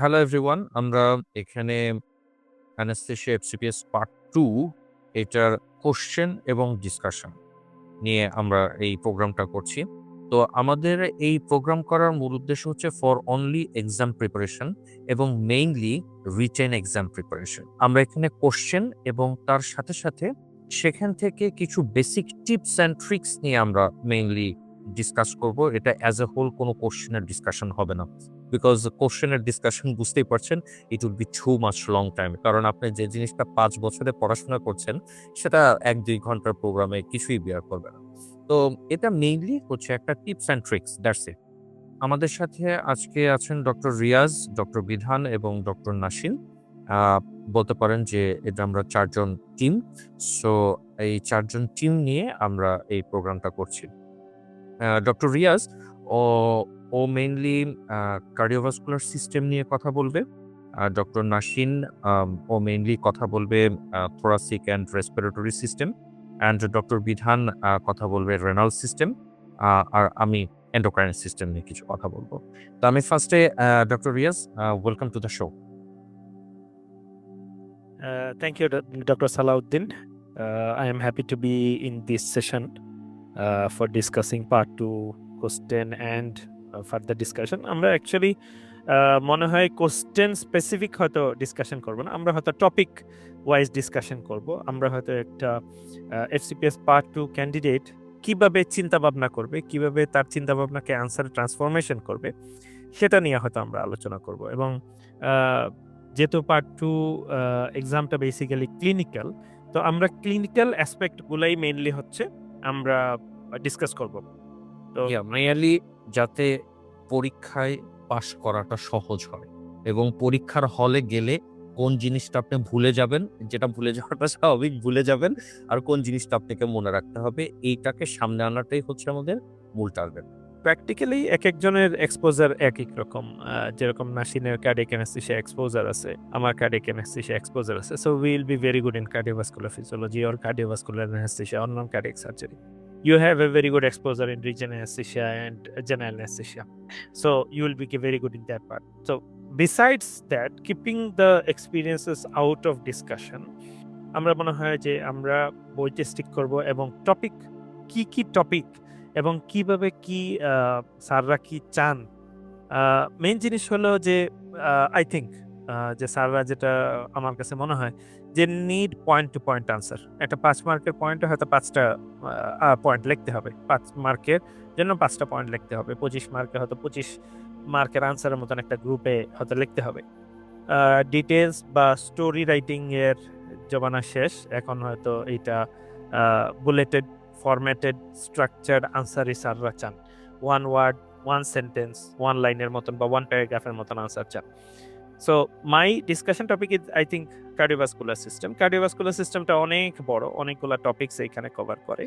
Hello everyone. আমরা এখানে anaesthesia FCPS part 2 এটার কোয়েশ্চেন এবং ডিসকাশন নিয়ে আমরা এই প্রোগ্রামটা করছি। তো আমাদের এই প্রোগ্রাম করার মূল উদ্দেশ্য হচ্ছে ফর অনলি এক্সাম প্রিপারেশন এবং মেইনলি রিটেন এক্সাম প্রিপারেশন। আমরা এখানে কোয়েশ্চেন এবং তার সাথে, সাথে সেখান থেকে কিছু বেসিক টিপস অ্যান্ড ট্রিকস নিয়ে আমরা মেইনলি ডিসকাস করব। এটা অ্যাজ এ হোল কোনো কোয়েশ্চেনের ডিসকাশন হবে না। বিকজ কোয়েশ্চেনের ডিসকাশন বুঝতেই পারছেন it will be too much long time. কারণ আপনি যে জিনিসটা ৫ বছরে পড়াশোনা করছেন সেটা ১-২ ঘন্টার প্রোগ্রামে কিছুই বেয়ার করবে না। তো এটা মেইনলি হচ্ছে একটা tips and tricks, that's it. আমাদের সাথে আজকে আছেন ডক্টর রিয়াজ, ডক্টর বিধান এবং ডক্টর নাসিন। আ বলতে পারেন যে এটা আমরা ৪ জন টিম। সো এই ৪ জন টিম নিয়ে আমরা এই প্রোগ্রামটা করছি। ডক্টর রিয়াজ ও ও মেইনলি কার্ডিওভাস্কুলার সিস্টেম নিয়ে কথা বলবে। ডক্টর নাসিন ও মেইনলি কথা বলবে thoracic and respiratory system. And doctor বিধান কথা বলবে রেনাল সিস্টেম। আর আমি এন্ডোক্রাইন সিস্টেম নিয়ে কিছু কথা বলবো। তো আমি ফার্স্টে doctor Riaz, welcome to the show. Thank you, Dr. Salauddin. I am happy to be in this session for discussing part 2 question and further discussion. আমরা অ্যাকচুয়ালি মনে হয় কোশ্চেন স্পেসিফিক হয়তো ডিসকাশন করব না, আমরা হয়তো টপিক ওয়াইজ ডিসকাশন করব। আমরা হয়তো একটা এফসিপিএস পার্ট 2 ক্যান্ডিডেট কিভাবে চিন্তা ভাবনা করবে, কিভাবে তার চিন্তা ভাবনাকে আনসারে ট্রান্সফরমেশন করবে, সেটা নিয়ে হয়তো আমরা আলোচনা করব। এবং যেহেতু পার্ট 2 এক্সামটা বেসিক্যালি ক্লিনিক্যাল, তো আমরা ক্লিনিক্যাল অ্যাসপেক্ট গুলাই মেইনলি হচ্ছে আমরা ডিসকাস করব। তো মেইনলি যাতে পরীক্ষায় পাস করাটা সহজ হয় এবং পরীক্ষার হলে গেলে কোন জিনিসটা আপনি ভুলে যাবেন, যেটা ভুলে যাওয়াটা স্বাভাবিক, ভুলে যাবেন, আর কোন জিনিসটা আপনাকে মনে রাখতে হবে, এইটাকে সামনে আনাটাই হচ্ছে আমাদের মূল টার্গেট। প্র্যাকটিক্যালি একেকজনের এক্সপোজার একেক রকম। যেরকম নাসিনের কার্ডিয়াক অ্যানেস্থেসিয়া এক্সপোজার আছে, আমার কার্ডিয়াক অ্যানেস্থেসিয়া এক্সপোজার আছে। So we will be very good in cardiovascular physiology or cardiovascular anaesthesia or non cardiac surgery. You have a very good exposure in region anesthesia and general anesthesia. So you will be very good in that part. So besides that, keeping the experiences out of discussion, আমরা মনে হয় যে আমরা বইতে stick করব এবং topic কি topic এবং কিভাবে কি স্যাররা কি চান। মেইন জিনিস হলো যে আই থিংক যে স্যাররা যেটা আমার কাছে মনে হয় যে need point to point answer. একটা ৫ মার্কের পয়েন্টে হয়তো ৫ টা পয়েন্ট লিখতে হবে। ৫ মার্কের জন্য ৫ টা পয়েন্ট লিখতে হবে। ২৫ মার্কে হয়তো ২৫ মার্কের আনসারের মতন একটা গ্রুপে হয়তো লিখতে হবে। ডিটেইলস বা স্টোরি রাইটিং এর জমানা শেষ। এখন হয়তো এইটা বুলেটেড, ফরম্যাটেড, স্ট্রাকচার্ড আনসারই স্যাররা চান। 1 ওয়ার্ড, 1 সেন্টেন্স, 1 লাইনের মতন বা 1 প্যারাগ্রাফের মতন আনসার চান। So my discussion topic is I think cardiovascular system. Cardiovascular সিস্টেমটা অনেক বড়, অনেকগুলা টপিকস এইখানে কভার করে।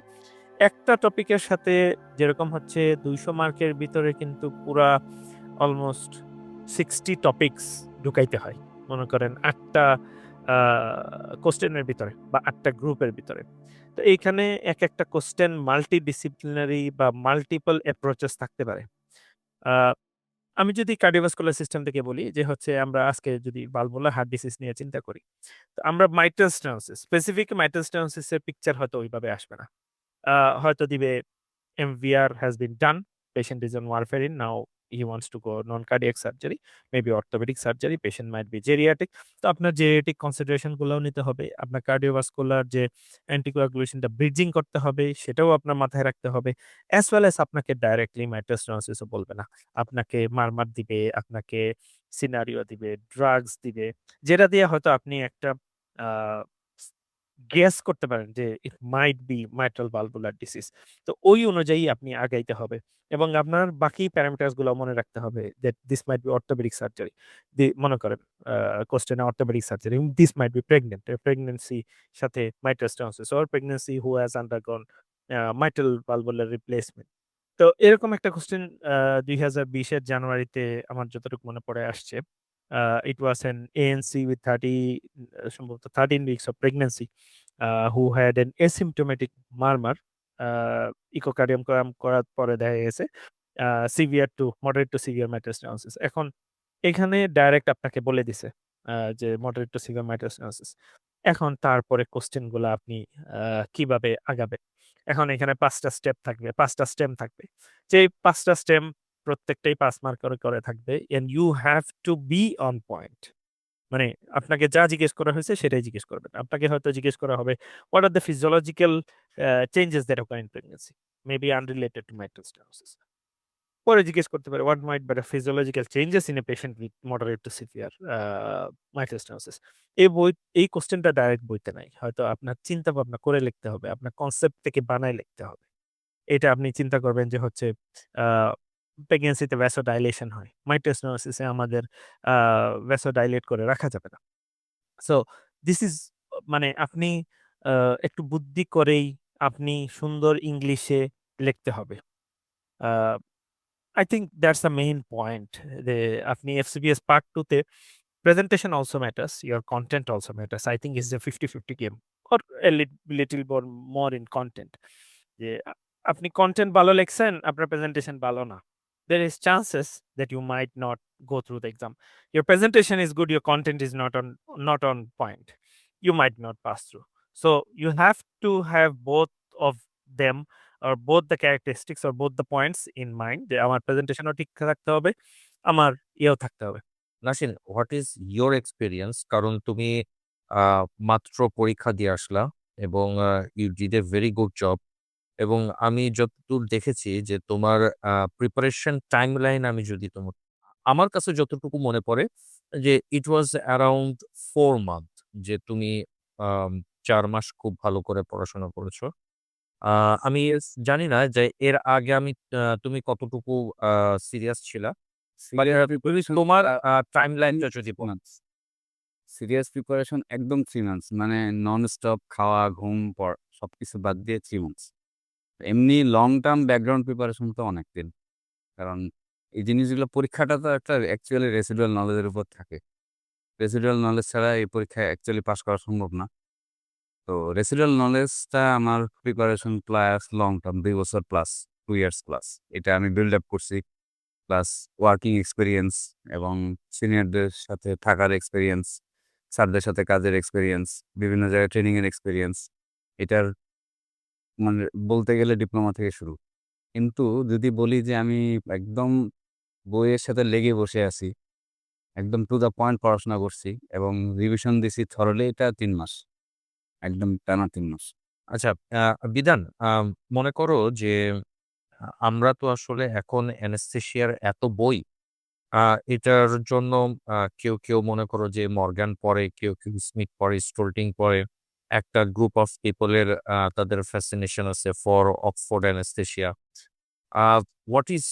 একটা টপিকের সাথে যেরকম হচ্ছে ২০০ মার্কের ভিতরে কিন্তু পুরা অলমোস্ট 60 টপিকস ঢুকাইতে হয়। মনে করেন ৮ টা কোয়েশ্চেনের ভিতরে বা ৮ টা গ্রুপের ভিতরে। তো এইখানে একটা কোয়েশ্চেন মাল্টিডিসিপ্লিনারি বা মাল্টিপল অ্যাপ্রোচেস থাকতে পারে। আ আমি যদি কার্ডিওভাস্কুলার সিস্টেম থেকে বলি যে হচ্ছে আমরা আজকে যদি ভালভুলার হার্ট ডিজিজ নিয়ে চিন্তা করি। তো আমরা mitral stenosis, specific mitral stenosis এর পিকচার হয়তো ওইভাবে আসবে না। হয়তো দিবে MVR has been done. Patient is on warfarin. Now he wants to go non-cardiac surgery, maybe orthopedic surgery. Patient might be geriatric. তো আপনার geriatric consideration গুলাও নিতে হবে। আপনার cardiovascular যে anticoagulation টা bridging করতে হবে সেটাও আপনার মাথায় রাখতে হবে। As well as আপনাকে directly mitral stenosis ও বলবে না। আপনাকে মারমার দিবে, আপনাকে সিনারিও দিবে, ড্রাগস দিবে। যেটা দিয়ে হয়তো আপনি একটা আ গেস করতে পারেন যে it might be mitral valvular disease. তো ওই অনুযায়ী আপনি আগাইতে হবে এবং আপনার বাকি প্যারামিটারস গুলো মনে রাখতে হবে that this might be orthopedic surgery. মনে করেন কোয়েশ্চেনে orthopedic surgery, this might be pregnant, pregnancy সাথে mitral stenosis or pregnancy who has undergone mitral valvular replacement. তো এরকম একটা কোয়েশ্চেন ২০২০ এর জানুয়ারিতে আমার যতটুকু মনে পড়ে আসছে। It was an ANC with 30 সম্ভবত 13 weeks of pregnancy who had an asymptomatic murmur. Echocardiogram করার পরে দেখা গেছে severe to moderate to severe mitral stenosis. এখন এখানে ডাইরেক্ট আপনাকে বলে দিছে যে moderate to severe mild stenosis. এখন তারপরে কোয়েশ্চেন গুলা আপনি কিভাবে আগাবেন? এখন এখানে ৫ টা স্টেপ থাকবে, ৫ টা স্টেম থাকবে। যেই ৫ টা স্টেম প্রত্যেকটাই ৫ মার্ক করে থাকবে and you have to be on point. মানে আপনাকে যা জিজ্ঞেস করা হয়েছে সেটাই জিজ্ঞেস করবেন। আপনাকে হয়তো জিজ্ঞেস করা হবে, "What are the physiological changes that occur in pregnancy? Maybe unrelated to mitral stenosis." পরে জিজ্ঞেস করতে পারে, "What might be the physiological changes in a patient with moderate to severe mitral stenosis?" এই কোয়েশ্চেনটা ডাইরেক্ট বইতে নাই। হয়তো আপনার চিন্তা ভাবনা করে লিখতে হবে। আপনার কনসেপ্ট থেকে বানায় লিখতে হবে। এটা আপনি চিন্তা করবেন যে হচ্ছে আ প্রেগন্যান্সিতে ভ্যাসোডাইলেশন হয়। মাইট্রাল স্টেনোসিস এ আমাদের আ ভ্যাসোডাইলেট করে রাখা যাবে না। সো দিস ইস মানে আপনি আ একটু বুদ্ধি করেই আপনি সুন্দর ইংলিশে লিখতে হবে। আ I think that's the main point. যে আপনি FCPS পার্ট 2 তে presentation also matters, your content also matters. I think it's a 50-50 game or a little more in content. যে আপনি কনটেন্ট ভালো লিখছেন, আপনার প্রেজেন্টেশন ভালো না। There is chances that you might not go through the exam. Your presentation is good, your content is not on point. You might not pass through. So you have to have both of them or both the characteristics or both the points in mind যে আমার প্রেজেন্টেশনও ঠিক থাকতে হবে, আমার ইয়েও থাকতে হবে। Nasin, what is your experience? কারণ তুমি আ মাত্র পরীক্ষা দিয়ে আসলা এবং you did a very good job এবং আমি যতদূর দেখেছি যে তোমার প্রিপারেশন টাইমলাইন আমি যদি আমার কাছে যতটুকু মনে পড়ে যে ইট ওয়াজ অ্যারাউন্ড 4 মান্থ যে তুমি আম ৪ মাস খুব ভালো করে পড়াশোনা করেছো। আ আমি জানি না যে এর আগে তুমি কতটুকু আ সিরিয়াস ছিলা। বাট সিরিয়াস প্রিপারেশন তোমার টাইমলাইনটা যদি 3 মান্থস। সিরিয়াস প্রিপারেশন একদম 3 মান্থস। মানে নন-স্টপ খাওয়া, ঘুম, সবকিছু বাদ দিয়ে 3 মান্থস। এমনি লং টার্ম ব্যাকগ্রাউন্ড প্রিপারেশন তো অনেক দিন। কারণ এই জিনিসগুলো পরীক্ষাটা তো একটা অ্যাকচুয়ালি রেসিডুয়াল নলেজ এর উপর থাকে। রেসিডুয়াল নলেজ ছাড়া এই পরীক্ষায় অ্যাকচুয়ালি পাস করা সম্ভব না। তো রেসিডুয়াল নলেজটা আমার প্রিপারেশন প্লাস লং টার্ম ২ বছর প্লাস, 2 ইয়ার্স প্লাস। এটা আমি বিল্ড আপ করছি। প্লাস ওয়ার্কিং এক্সপেরিয়েন্স এবং সিনিয়রদের সাথে থাকার এক্সপেরিয়েন্স, স্যারদের সাথে কাজের এক্সপেরিয়েন্স, বিভিন্ন জায়গায় ট্রেনিং এর এক্সপেরিয়েন্স। এটার মানে বলতে গেলে ডিপ্লোমা থেকে শুরু। কিন্তু যদি বলি যে আমি একদম বইয়ের সাথে লেগে বসে আছি, একদম টু দ্য পয়েন্ট পড়াশোনা করছি এবং রিভিশন দিছি থরলি, এটা ৩ মাস। একদম টানা ৩ মাস। আচ্ছা, আ বিধান, মনে করো যে আমরা তো আসলে এখন অ্যানেসথেসিয়ার এত বই, আ এটার জন্য কেউ মনে করো যে মর্গ্যান পড়ে, কেউ স্মিথ পড়ে, স্টোল্টিং পড়ে। একটা গ্রুপ অফ পিপল এর তাদের ফ্যাসিনেশন আছে for Oxford anaesthesia. A what is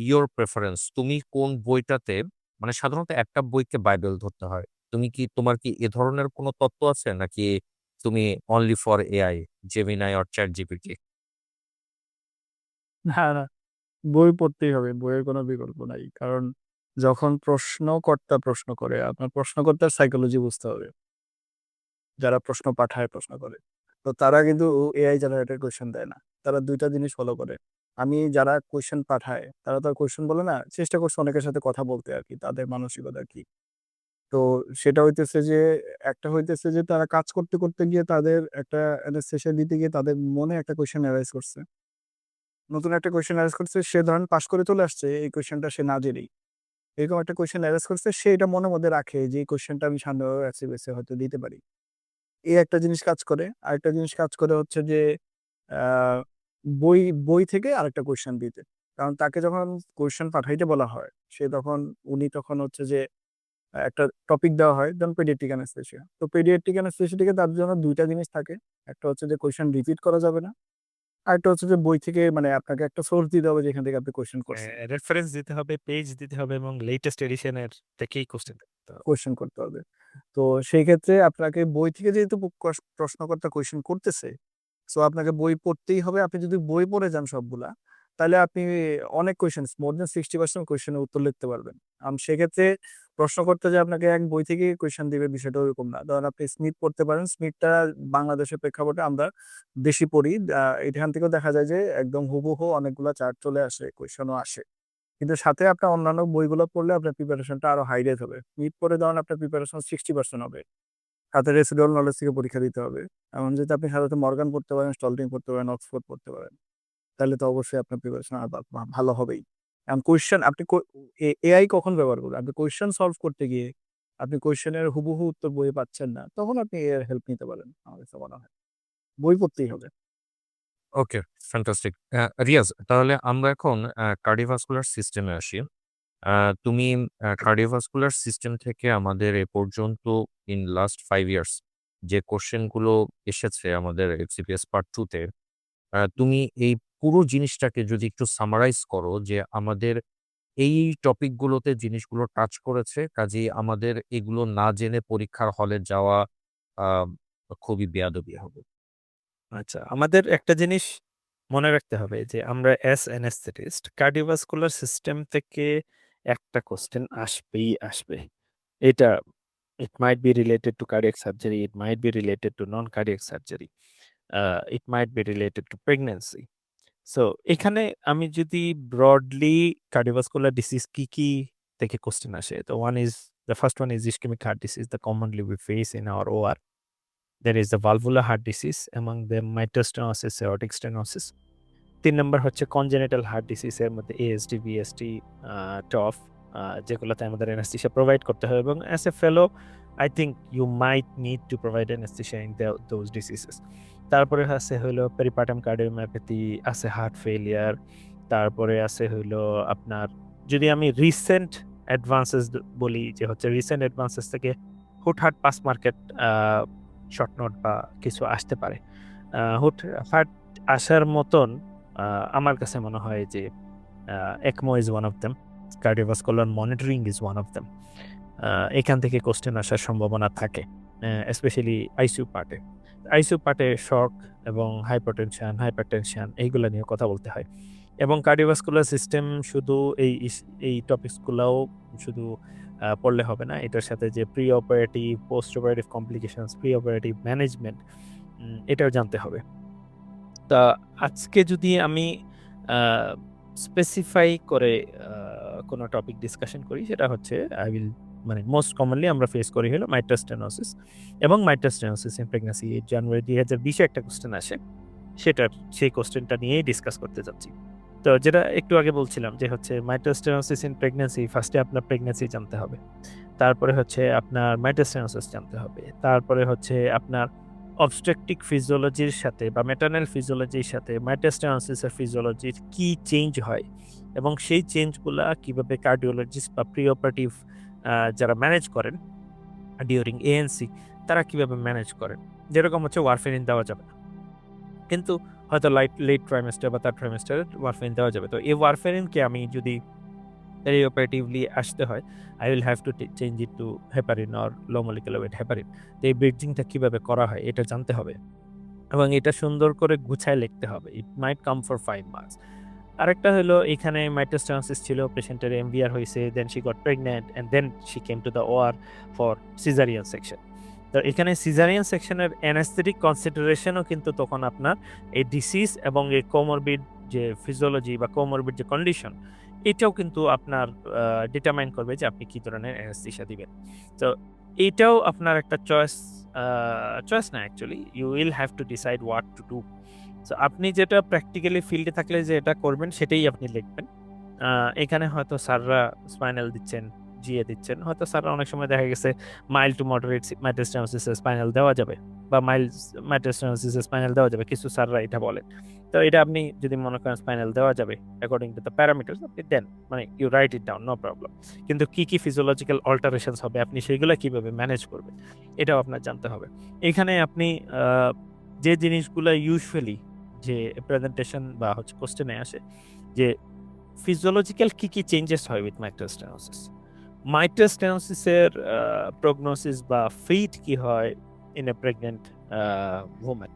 your preference? তুমি কোন বইটাতে মানে সাধারণত একটা বইকে বাইবেল ধরতে হয়। তোমার কি এ ধরনের কোনো তত্ত্ব আছে? নাকি তুমি only for AI, Gemini or ChatGPT? না, না। বই পড়তেই হবে। বইয়ের কোনো বিকল্প নাই। কারণ যখন প্রশ্নকর্তা প্রশ্ন করে, আপনার প্রশ্নকর্তার সাইকোলজি বুঝতে হবে। যারা প্রশ্ন পাঠায়, প্রশ্ন করে। তো তারা কিন্তু এআই জেনারেটেড কোয়েশ্চেন দেয় না। তারা ২ টা জিনিস ফলো করে। আমি যারা কোয়েশ্চেন পাঠায়, তারা তো আর কোয়েশ্চেন বলে না। চেষ্টা করছে অনেকের সাথে কথা বলতে আরকি। তাদের মানসিকতা কি। তো সেটা হইতেছে যে একটা হইতেছে যে তারা কাজ করতে গিয়ে তাদের একটা অ্যানাস্থেসিয়া দিতে গিয়ে তাদের মনে একটা কোয়েশ্চেন এরাইজ করছে। নতুন একটা কোয়েশ্চেন এরাইজ করছে। সে ধরেন পাস করে চলে আসছে এই কোয়েশ্চেনটা সে না জেনেই। এরকম একটা কোয়েশ্চেন এরাইজ করছে। সে এটা মনের মধ্যে রাখে যে এই কোয়েশ্চেনটা আমি সামনের এসএমএস এ হয়তো দিতে পারি। এই একটা জিনিস কাজ করে। আরেকটা জিনিস কাজ করে হচ্ছে যে আ বই বই থেকে আরেকটা কোয়েশ্চেন দিতে। কারণ তাকে যখন কোয়েশ্চেন পাঠাইতে বলা হয়, সে তখন তখন হচ্ছে যে একটা টপিক দেওয়া হয় যেমন পেডিয়াট্রিক অ্যানেসথেসিয়া। তো পেডিয়াট্রিক অ্যানেসথেসিয়া থেকে তার জন্য ২ টা জিনিস থাকে। একটা হচ্ছে যে কোয়েশ্চেন রিপিট করা যাবে না। আরেকটা হচ্ছে যে বই থেকে মানে আপনাকে একটা সোর্স দিতে হবে যেখান থেকে আপনি কোয়েশ্চেন করছেন। রেফারেন্স দিতে হবে, পেজ দিতে হবে এবং লেটেস্ট এডিশন এর থেকেই কোয়েশ্চেন করতে হবে। কোয়েশ্চেন করতে হবে। তো সেই ক্ষেত্রে আপনাকে বই থেকে যেহেতু প্রশ্নকর্তা কোয়েশ্চেন করতেছে, সো আপনাকে বই পড়তেই হবে। আপনি যদি বই পড়ে যান সবগুলা, তাহলে আপনি অনেক কোয়েশ্চেনস মোর দ্যান 60% কোয়েশ্চেনের উত্তর লিখতে পারবেন। সেক্ষেত্রে প্রশ্নকর্তা যে আপনাকে এক বই থেকেই কোয়েশ্চেন দিবে বিষয়টা ওরকম না। ধরেন আপনি স্মিথ পড়তে পারেন। স্মিথটা বাংলাদেশের প্রেক্ষাপটে আমরা বেশি পড়ি। এখান থেকেও দেখা যায় যে একদম হুবহু অনেকগুলা চার্ট চলে আসে, কোয়েশ্চেনও আসে। কিন্তু সাথে আপনার অন্যান্য বইগুলো পড়লে আপনার প্রিপারেশনটা আরো হাই রেট হবে। মিড পড়ে ধরেন আপনার প্রিপারেশন 60% হবে। সাথে রেসিডুয়াল নলেজ থেকে পরীক্ষা দিতে হবে। এমন যদি আপনি সাথে মর্গান পড়তে পারেন, স্টলটিং পড়তে পারেন, অক্সফোর্ড পড়তে পারেন, তাহলে তো অবশ্যই আপনার প্রিপারেশন আর ভালো হবেই। এখন কোয়েশ্চেন আপনি এআই কখন ব্যবহার করবেন? আপনি কোয়েশ্চেন সলভ করতে গিয়ে আপনি কোয়েশ্চেনের হুবহু উত্তর বইয়ে পাচ্ছেন না, তখন আপনি এর হেল্প নিতে পারেন। আমার কাছে মনে হয় বই পড়তেই হবে। ওকে, ফ্যান্টাস্টিক। রিয়াজ, তাহলে আমরা এখন কার্ডিওভাস্কুলার সিস্টেমে আসি। তুমি কার্ডিওভাস্কুলার সিস্টেম থেকে আমাদের এ পর্যন্ত ইন লাস্ট 5 ইয়ার্স যে কোশ্চেনগুলো এসেছে আমাদের এফসিপিএস পার্ট 2 তে, তুমি এই পুরো জিনিসটাকে যদি একটু সামারাইজ করো যে আমাদের এই টপিকগুলোতে জিনিসগুলো টাচ করেছে, কাজেই আমাদের এগুলো না জেনে পরীক্ষার হলে যাওয়া আ খুবই বেয়াদবি হবে। আচ্ছা, আমাদের একটা জিনিস মনে রাখতে হবে যে আমরা অ্যাজ অ্যানেস্থেটিস্ট কার্ডিওভাস্কুলার সিস্টেম থেকে একটা কোয়েশ্চেন আসবেই আসবে। এটা it might be related to cardiac surgery, it might be related to non-cardiac surgery, it might be related to pregnancy. So এখানে আমি যদি ব্রডলি কার্ডিওভাস্কুলার ডিসিজ কি থেকে কোয়েশ্চেন আসে, তো the first one is ischemic heart disease, the commonly we face in our OR. There is the valvular heart disease, among them mitral stenosis, aortic stenosis. ৩ নম্বর হচ্ছে congenital heart disease, এর মধ্যে ASD, VSD, TOF, যেগুলোতে আমাদের anaesthesia provide করতে হয়, এবং as a fellow I think you might need to provide anesthesia in those diseases. তারপরে আছে হইলো পেরিপার্টাম কার্ডিওমায়োপ্যাথি, আছে হার্ট ফেইলিয়ার, তারপরে আছে হইলো আপনার, যদি আমি রিসেন্ট অ্যাডভান্সেস বলি, যে হচ্ছে রিসেন্ট অ্যাডভান্সেস থেকে হুটহাট পাস মার্কেট শর্ট নোট বা কিছু আসতে পারে। হুটহাট আসার মতন আমার কাছে মনে হয় যে ECMO is one of them, cardiovascular monitoring is one of them. এখান থেকে কোশ্চেন আসার সম্ভাবনা থাকে, স্পেশালি আইসিইউ পার্টে। আইসিইউ পার্টে শক এবং হাইপারটেনশন, হাইপারটেনশন এইগুলা নিয়ে কথা বলতে হয়। এবং কার্ডিওভাস্কুলার সিস্টেম শুধু এই টপিকসগুলাও শুধু পড়লে হবে না। এটার সাথে যে pre operative, post operative complications, pre operative management, এটাও জানতে হবে। তা আজকে যদি আমি স্পেসিফাই করে কোনো টপিক ডিসকাশন করি, সেটা হচ্ছে মানে মোস্ট কমনলি আমরা ফেস করি হলো মাইট্রাল স্টেনোসিস এবং মাইট্রাল স্টেনোসিস ইন প্রেগন্যান্সি। জানুয়ারি 2020 একটা কোশ্চেন আসে, সেই কোশ্চেনটা নিয়েই ডিসকাস করতে যাচ্ছি। তো যেটা একটু আগে বলছিলাম যে হচ্ছে মাইট্রাল স্টেনোসিস ইন প্রেগন্যান্সি, ফার্স্টে আপনার প্রেগন্যান্সি জানতে হবে, তারপরে হচ্ছে আপনার মাইট্রাল স্টেনোসিস জানতে হবে, তারপরে হচ্ছে আপনার অবস্ট্রাকটিভ ফিজিওলজির সাথে বা ম্যাটার্নাল ফিজিওলজির সাথে মাইট্রাল স্টেনোসিসের ফিজিওলজির কি চেঞ্জ হয় এবং সেই চেঞ্জগুলা কিভাবে কার্ডিওলজিস্ট বা প্রি অপারেটিভ যারা ম্যানেজ করেন ডিউরিং এএনসি, তারা কিভাবে ম্যানেজ করেন। যেরকম হচ্ছে ওয়ারফেরিন দেওয়া যাবে না, কিন্তু হয়তো লেট ট্রাইমেস্টার বা থার্ড ট্রাইমেস্টারে ওয়ারফেরিন দেওয়া যাবে। তো এই ওয়ারফেরিনকে আমি যদি পেরিঅপারেটিভলি আসতে হয়, I will have to change it to heparin or low molecular weight heparin. তো এই ব্রিজিংটা কিভাবে করা হয় এটা জানতে হবে এবং এটা সুন্দর করে গুছায় লিখতে হবে। It might come for 5 marks. আরেকটা হলো, এখানে মাইট্রাল স্টেনোসিস ছিল, পেশেন্টের এমভিআর হয়েছে, then she got pregnant and then she came to the OR for caesarean section. তো এখানে সিজারিয়ান সেকশনের অ্যানেস্থেটিক কনসিডারেশনও কিন্তু তখন আপনার এই ডিসিজ এবং এই কোমরবিড যে ফিজিওলজি বা কোমরবিড যে কন্ডিশন, এটাও কিন্তু আপনার ডিটারমাইন করবে যে আপনি কি ধরনের অ্যানেস্থেসিয়া দিবেন। তো এটাও আপনার একটা চয়েস না, actually you will have to decide what to do. So আপনি যেটা প্র্যাকটিক্যালি ফিল্ডে থাকলে যে এটা করবেন সেটাই আপনি লিখবেন। এখানে হয়তো স্যাররা স্পাইনাল দিচ্ছেন, জিএ দিচ্ছেন, হয়তো স্যাররা অনেক সময় দেখা গেছে মাইল্ড টু মডারেট মাইট্রাল স্টেনোসিসে স্পাইনাল দেওয়া যাবে বা মাইল্ড মাইট্রাল স্টেনোসিসে স্পাইনাল দেওয়া যাবে, কিছু স্যাররা এটা বলেন। তো এটা আপনি যদি মনে করেন স্পাইনাল দেওয়া যাবে অ্যাকর্ডিং টু দ্য প্যারামিটার্স, আপনি দেন, মানে you write it down, no problem. কিন্তু কি ফিজিওলজিক্যাল অল্টারেশনস হবে, আপনি সেগুলো কিভাবে ম্যানেজ করবেন, এটাও আপনার জানতে হবে। এখানে আপনি যে জিনিসগুলো ইউজুয়ালি যে প্রেজেন্টেশন বা হচ্ছে কোশ্চেনে আসে, যে ফিজিওলজিক্যাল কি চেঞ্জেস হয় উইথ মাইট্রাল স্টেনোসিস, মাইট্রাল স্টেনোসিসের প্রগনোসিস বা ফেট কি হয় ইন এ প্রেগনেন্ট ওম্যান,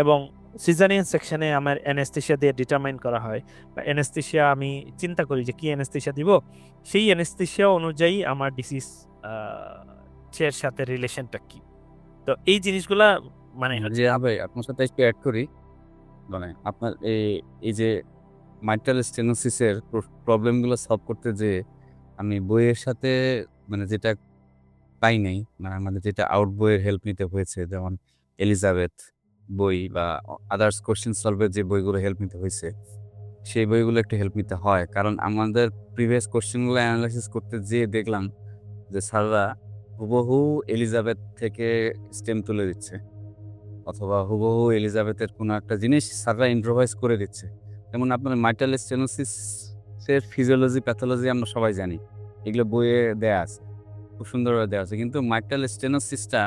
এবং সিজারিয়ান সেকশনে আমার অ্যানেস্থেসিয়া দিয়ে ডিটারমাইন করা হয়, বা অ্যানেস্থেসিয়া আমি চিন্তা করি যে কি অ্যানেস্থেসিয়া দিব, সেই অ্যানেস্থেসিয়া অনুযায়ী আমার ডিসিজ এর সাথে রিলেশনটা কি। তো এই জিনিসগুলা মানে যে ভাই আপনার সাথে একটু অ্যাড করি, মানে আপনার এই যে মাইট্রাল স্টেনোসিসের প্রবলেমগুলো সলভ করতে যেয়ে আমি বইয়ের সাথে মানে যেটা পাই নাই, মানে আমাদের যেটা আউট বইয়ের হেল্প নিতে হয়েছে, যেমন এলিজাবেথ বই বা আদার্স কোশ্চেন সলভের যে বইগুলো হেল্প নিতে হয়েছে, সেই বইগুলো একটু হেল্প নিতে হয়। কারণ আমাদের প্রিভিয়াস কোশ্চেনগুলো অ্যানালাইসিস করতে যেয়ে দেখলাম যে স্যাররা হুবহু এলিজাবেথ থেকে স্টেম তুলে দিচ্ছে, অথবা হুবহু এলিজাবেথের কোনো একটা জিনিস স্যাররা ইম্প্রোভাইজ করে দিচ্ছে। যেমন আপনার মাইট্রাল স্টেনোসিসের ফিজিওলজি, প্যাথোলজি আমরা সবাই জানি, এগুলো বইয়ে দেয়া আছে, খুব সুন্দরভাবে দেওয়া আছে। কিন্তু মাইট্রাল স্টেনোসিসটা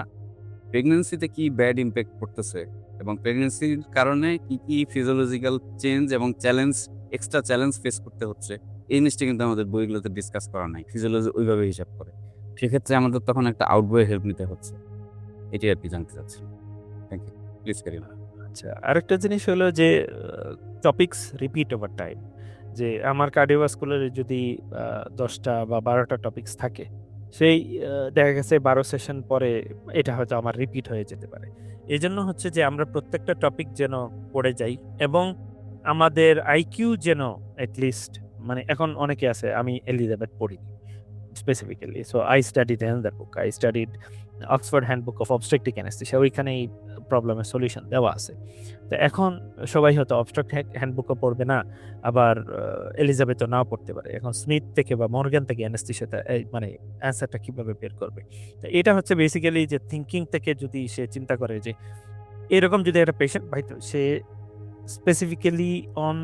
প্রেগনেন্সিতে কি ব্যাড ইম্প্যাক্ট করতেছে এবং প্রেগনেন্সির কারণে কি কি ফিজিওলজিক্যাল চেঞ্জ এবং এক্সট্রা চ্যালেঞ্জ ফেস করতে হচ্ছে, এই জিনিসটা কিন্তু আমাদের বইগুলোতে ডিসকাস করা নাই। ফিজিওলজি ওইভাবে হিসাব করে, সেক্ষেত্রে আমাদের তখন একটা আউট বইয়ের হেল্প নিতে হচ্ছে। এটাই আর কি জানতে চাচ্ছি। Thank you, please carry on. আচ্ছা, আরেকটা জিনিস হলো যে টপিকস রিপিট ওভার টাইম। যে আমার কার্ডিওভাস্কুলারে যদি 10টা বা 12টা টপিকস থাকে, সেই দেখা গেছে 12 সেশন পরে এটা হয়তো আমার রিপিট হয়ে যেতে পারে। এজন্য হচ্ছে যে আমরা প্রত্যেকটা টপিক যেন পড়ে যাই এবং আমাদের আইকিউ যেন এটলিস্ট, মানে এখন অনেকে আছে আমি এলিজাবেথ পড়িনি specifically, so I studied another book, I studied Oxford handbook of obstructive anaesthesia, ওইখানে এই প্রবলেমের সলিউশন দেওয়া আছে। তো এখন সবাই হয়তো অবস্ট্রাক্ট হ্যান্ডবুকও পড়বে না, আবার এলিজাবেথও নাও পড়তে পারে। এখন স্মিথ থেকে বা মর্গান থেকে অ্যানেস্থেসিয়াটা মানে অ্যান্সারটা কিভাবে বের করবে। তো এটা হচ্ছে বেসিক্যালি যে থিঙ্কিং থেকে যদি সে চিন্তা করে যে এরকম যদি একটা পেশেন্ট পাইতো, সে specifically on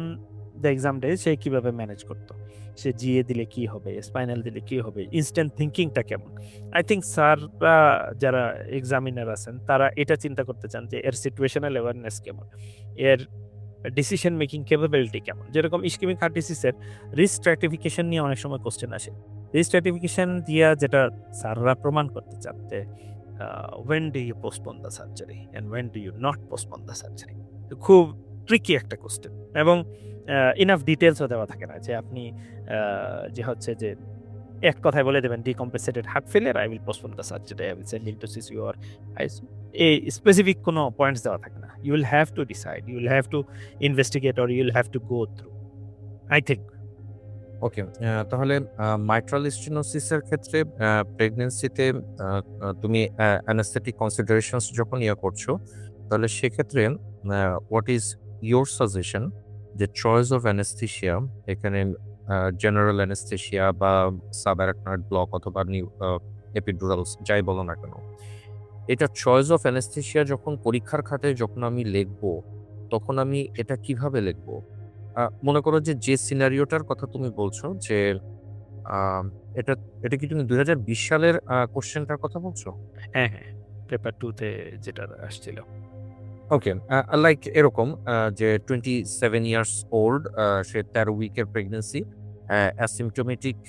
the exam day সে কিভাবে ম্যানেজ করতো, সে জিএ দিলে কি হবে, স্পাইনাল দিলে কি হবে, ইনস্ট্যান্ট থিঙ্কিংটা কেমন। আই থিঙ্ক স্যাররা যারা এক্সামিনার আছেন তারা এটা চিন্তা করতে চান যে এর সিচুয়েশনাল অ্যাওয়ারনেস কেমন, এর ডিসিশন মেকিং ক্যাপাবিলিটি কেমন। যেরকম ইসকেমিক হার্ট ডিসিজের রিস্ক স্ট্র্যাটিফিকেশন নিয়ে অনেক সময় কোশ্চেন আসে। রিস্ক স্ট্র্যাটিফিকেশন দিয়া যেটা স্যাররা প্রমাণ করতে চান যে when do you postpone the surgery and when do you not postpone the surgery। খুব ট্রিকি একটা কোশ্চেন এবং ইনাফ ডিটেলসও দেওয়া থাকে না যে আপনি যে হচ্ছে যে এক কথায় বলে দেবেন decompensated heart failure, I will postpone the surgery, I will send you to CCU or ICU. এই স্পেসিফিক কোনো পয়েন্টস দেওয়া থাকে না। You will have to decide, you will have to investigate or you will have to go through, I think. Okay, তাহলে mitral স্টেনোসিসের ক্ষেত্রে প্রেগনেন্সিতে তুমি anaesthetic considerations যখন করছো, তাহলে সেক্ষেত্রে হোয়াট ইজ ইয়োর সাজেশন যে চয়েস অফ অ্যানেস্থেশিয়া, এখানে জেনারেল অ্যানেস্থেশিয়া বা সাবঅ্যারাকনয়েড ব্লক অথবা এপিডুরালস যাই বলো না কেন, এটা চয়েস অফ অ্যানেস্থেশিয়া যখন পরীক্ষার খাতে যখন আমি লিখবো, তখন আমি এটা কিভাবে লিখবো? মনে করো যে সিনারিওটার কথা তুমি বলছো যে আহ, এটা এটা কি তুমি 2020 সালের কোশ্চেনটার কথা বলছো? হ্যাঁ হ্যাঁ, পেপার 2-তে যেটা আসছিল। ওকে, লাইক এরকম যে 27 ইয়ার্স ওল্ড, সে 13 উইকের প্রেগনেন্সি, অ্যাসিমটোমেটিক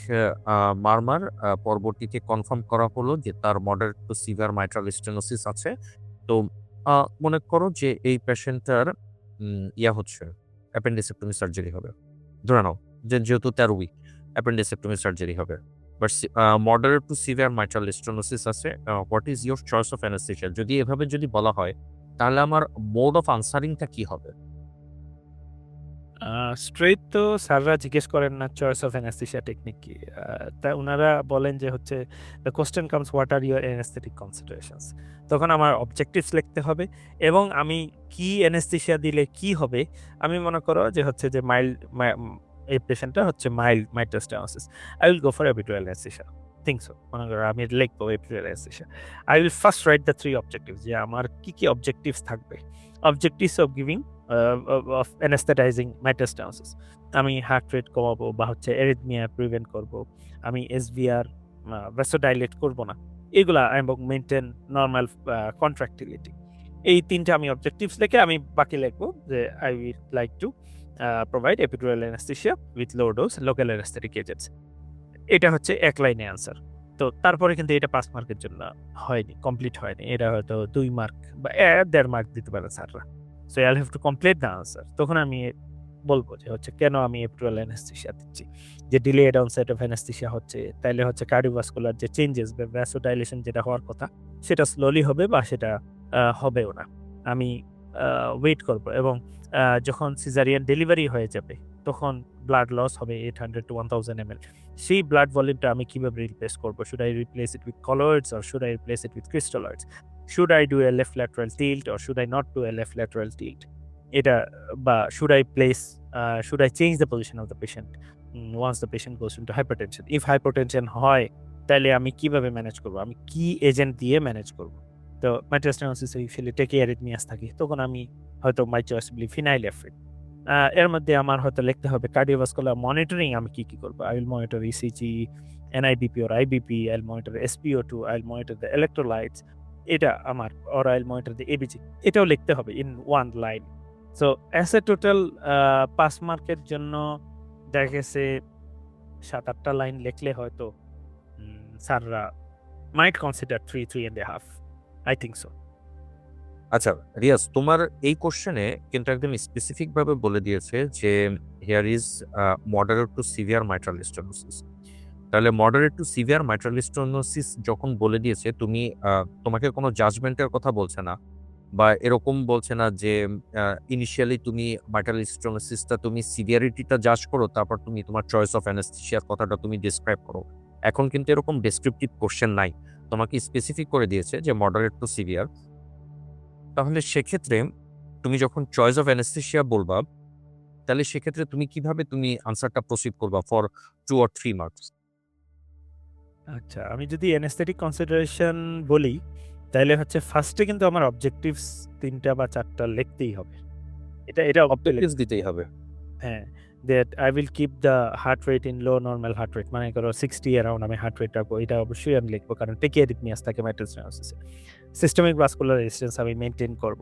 মারমার, পরবর্তীতে কনফার্ম করা হলো যে তার moderate to severe mitral stenosis আছে। তো মনে করো যে এই পেশেন্টটার হচ্ছে অ্যাপেন্ডিসেক্টমি সার্জারি হবে, ধরে নাও যে যেহেতু 13 উইক অ্যাপেন্ডিসেক্টমি সার্জারি হবে, but moderate to severe mitral stenosis আছে, what is your choice of anaesthesia? যদি এভাবে যদি বলা হয়, তাহলে আমার মোড অফ আনসারিংটা কি হবে? স্ট্রেইট তো স্যাররা জিজ্ঞেস করেন না চয়েস অফ অ্যানেস্থেশিয়া টেকনিক কি, তা ওনারা বলেন যে হচ্ছে the question comes what are your anaesthetic considerations. তখন আমার অবজেক্টিভস লিখতে হবে এবং আমি কি অ্যানেস্থেশিয়া দিলে কি হবে। আমি মনে করো যে হচ্ছে যে এই পেশেন্টটা হচ্ছে mild mitral stenosis, I will go for epidural anaesthesia. Think so, মনে করো আমি লিখবো epidural anaesthesia. I will first write the 3 objectives, যে আমার কি কি অবজেক্টিভস থাকবে। Objectives of giving of anesthetizing mitral stenosis, আমি হার্ট রেট কমাবো বা হচ্ছে অ্যারিথমিয়া প্রিভেন্ট করব, আমি এসভিআর ভ্যাসোডাইলেট করব না, এগুলা, এবং মেনটেন নর্মাল কন্ট্রাক্টিলিটি। এই 3টা আমি অবজেক্টিভস লিখে আমি বাকি লিখবো যে I weed like to provide epidural anaesthesia with low dose local anaesthetic agents. এটা হচ্ছে এক লাইনে আনসার। তো তারপরে কিন্তু এটা 5 মার্কের জন্য হয়নি, কমপ্লিট হয়নি, এটা হয়তো 2 মার্ক বা 1.5 মার্ক দিতে পারে স্যাররা। So I have to complete the answer. তখন আমি বলবো যে হচ্ছে কেন আমি এপিডুরাল অ্যানেস্থেশিয়া দিচ্ছি, যে ডিলেড অনসেট অফ অ্যানেস্থেশিয়া হচ্ছে, তাইলে হচ্ছে কার্ডিওভাস্কুলার যে চেঞ্জেস বা ভ্যাসোডাইলেশন যেটা হওয়ার কথা সেটা স্লোলি হবে বা সেটা হবেও না। আমি ওয়েট করব এবং যখন সিজারিয়ান ডেলিভারি হয়ে যাবে তখন ব্লাড লস হবে 800 to 1000 ml। সেই ব্লাড ভলিউমটা আমি কিভাবে রিপ্লেস করব? Should I replace it with colloids or should I replace it with crystalloids? Should I do a left lateral tilt or should I not do a left lateral tilt? এটা বা should I change the position of the patient once the patient goes into hypertension? If hypertension হয় তাহলে আমি কিভাবে manage করব? আমি কি agent দিয়ে ম্যানেজ করব? তো মাইট্রাল স্টেনোসিস ইউজুয়ালি টেকিয়ারিথমিয়াস থাকে। তখন আমি হয়তো মাই চয়েস বলি ফিনাইলএফ্রিন। এর মধ্যে আমার হয়তো লিখতে হবে কার্ডিওভাস্কুলার মনিটরিং আমি কি করব? I will monitor ECG, NIBP or IBP, I'll monitor SpO2, I'll monitor the electrolytes। এটা আমার or I'll monitor the ABG। এটাও লিখতে হবে in one line। So as a total 5 মার্কের জন্য দেখা গেছে 7-8টা লাইন লিখলে হয়তো স্যাররা might consider 3.5। I think so। আচ্ছা রিয়াজ, তোমার এই কোশ্চেনে কিন্তু একদম স্পেসিফিক ভাবে বলে দিয়েছে যে here is moderate to severe mitral stenosis. তাহলে moderate to severe mitral stenosis যখন বলে দিয়েছে, তোমাকে কোনো জাজমেন্টের কথা বলছে না, বা এরকম বলছে না যে ইনিশিয়ালি তুমি মাইট্রাল স্টেনোসিসটা তুমি সিভিয়ারিটিটা জাজ করো, তারপর তুমি তোমার চয়েস অফ অ্যানেস্থেসিয়ার কথাটা তুমি ডিসক্রাইব করো। এখন কিন্তু এরকম ডেসক্রিপটিভ কোশ্চেন নাই, তোমাকে স্পেসিফিক করে দিয়েছে যে মডারেট টু সিভিয়ার। তাহলে সেক্ষেত্রে তুমি যখন চয়েস অফ অ্যানেস্থেসিয়া বলবা, তাহলে সেক্ষেত্রে তুমি কিভাবে তুমি আনসারটা প্রসিড করবা ফর 2 or 3 মার্কস? আচ্ছা, আমি যদি অ্যানেস্থেটিক কনসিডারেশন বলি তাহলে হচ্ছে ফার্স্টে কিন্তু আমার অবজেক্টিভস 3টা বা 4টা লিখতেই হবে। এটা অবজেক্টিভস দিতেই হবে। হ্যাঁ, that I will keep the heart rate in low normal heart rate, মানে করো 60 অ্যারাউন্ড আমি হার্ট রেট রাখবো। এটা অবশ্যই আমি লিখবো, কারণ টেকিয়ারিথমিয়াস থাকে মাইট্রাল স্টেনোসিসে। সিস্টেমিক ভাস্কুলার রেজিস্ট্যান্স আমি মেইনটেইন করব।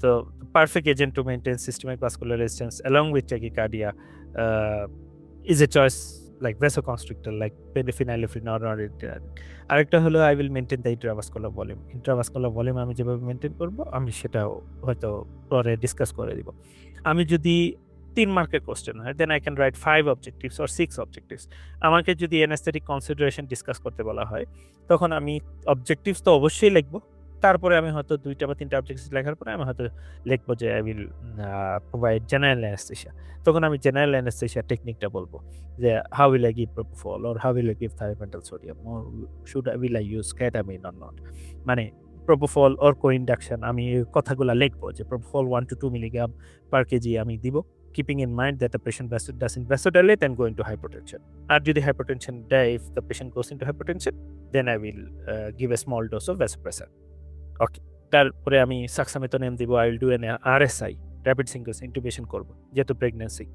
তো perfect agent to maintain systemic vascular resistance along with tachycardia is a choice like vasoconstrictor like phenylephrine or noradrenaline। আরেকটা হলো I will maintain the intravascular volume। Intravascular volume আমি যেভাবে maintain করব আমি সেটাও হয়তো পরে ডিসকাস করে দিব। আমি যদি 3 মার্কের কোশ্চেন হয় then I can write 5 objectives or 6 objectives. আমাকে যদি অ্যানেস্থেটিক কনসিডারেশন ডিসকাস করতে বলা হয় তখন আমি অবজেক্টিভস তো অবশ্যই লিখবো। তারপরে আমি হয়তো 2টা বা 3টা অবজেক্টিভস লেখার পরে আমি হয়তো লিখবো যে I will provide general anaesthesia. তখন আমি জেনারেল অ্যানেস্থেসিয়া টেকনিকটা বলবো যে how will I give propofol or how will I give thiopental sodium or will I use ketamine or not. মানে প্রোপোফল অর কো-ইন্ডাকশন আমি এই কথাগুলা লিখবো যে propofol 1 to 2 milligram per KG আমি দিব, keeping in mind that the patient doesn't vasodilate and go into hypertension। আর যদি hypertension দেয়, if the patient goes into hypertension, then I will give a small dose of vasopressor। Okay, তারপরে আমি সাক্সামেথোনিয়াম দিব। I will do an RSI, rapid syncosis intubation করব, যেহেতু pregnancy.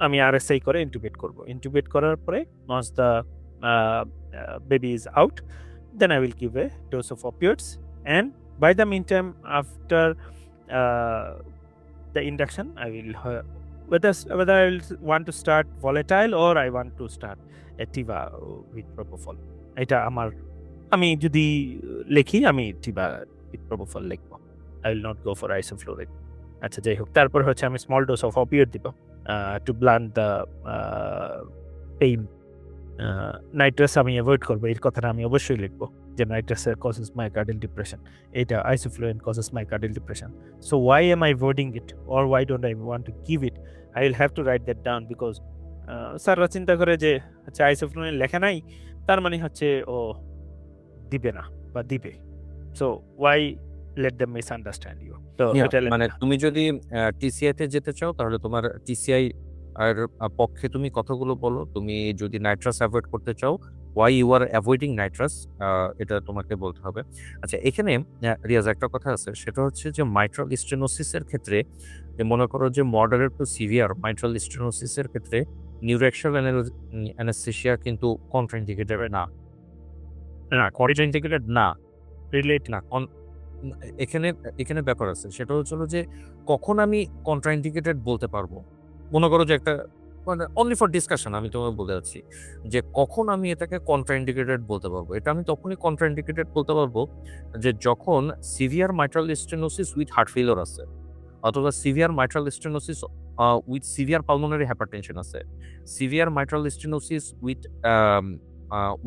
আমি RSI করে ইন্টুবেট করব। ইন্টুবেট করার পরে once the baby is out, then I will give a dose of opioids, and by the meantime after the induction I will whether I will want to start volatile or I want to start Tiva with propofol। এটা আমি যদি লিখি আমি Tiva with propofol লিখবো। I will not go for isoflurane। আচ্ছা, যাই হোক, তারপর হচ্ছে আমি স্মল ডোজ অফ অপিওয়েড দিব to blunt the pain. Nitrous আমি অ্যাভয়েড করবো, এই কথাটা আমি অবশ্যই লিখবো যে নাইট্রাস causes myocardial depression, এটা isoflurane causes myocardial depression। So why am I avoiding it or why don't I want to give it? I will have to write that down because স্যাররা চিন্তা করে যে আচ্ছা isoflurane লেখা নাই তার মানে হচ্ছে ও দিবে না বা দিবে। So why let them misunderstand you? তো এটা মানে তুমি যদি টিসিআই তে যেতে চাও তাহলে তোমার টিসিআই আর পক্ষে তুমি কথাগুলো বলো। তুমি যদি নাইট্রাস অ্যাভয়েড করতে চাও, why you are avoiding nitrous, এটা তোমাকে বলতে হবে। আচ্ছা, এখানে রিয়াজ একটা কথা আছে, সেটা হচ্ছে যে মাইট্রাল স্টেনোসিসের ক্ষেত্রে মনে করো যে মডারেট টু সিভিয়ার মাইট্রাল স্টেনোসিসের ক্ষেত্রে নিউরোঅ্যাকশনাল অ্যানেস্থেসিয়া কিন্তু কন্ট্রাইন্ডিকেটেড না। কন্ট্রাইন্ডিকেটেড না, রিলেট না। এখানে ব্যাপার আছে, সেটা হচ্ছিল যে কখন আমি কন্ট্রাইন্ডিকেটেড বলতে পারবো। মনে করো যে একটা মানে অনলি ফর ডিসকাশন আমি তোমাকে বলে যাচ্ছি যে কখন আমি এটাকে কন্ট্রাইন্ডিকেটেড বলতে পারবো। এটা আমি তখনই কন্ট্রাইন্ডিকেটেড বলতে পারবো যে যখন severe mitral stenosis with heart failure আছে, অথবা severe mitral stenosis with severe pulmonary hypertension আছে, severe mitral stenosis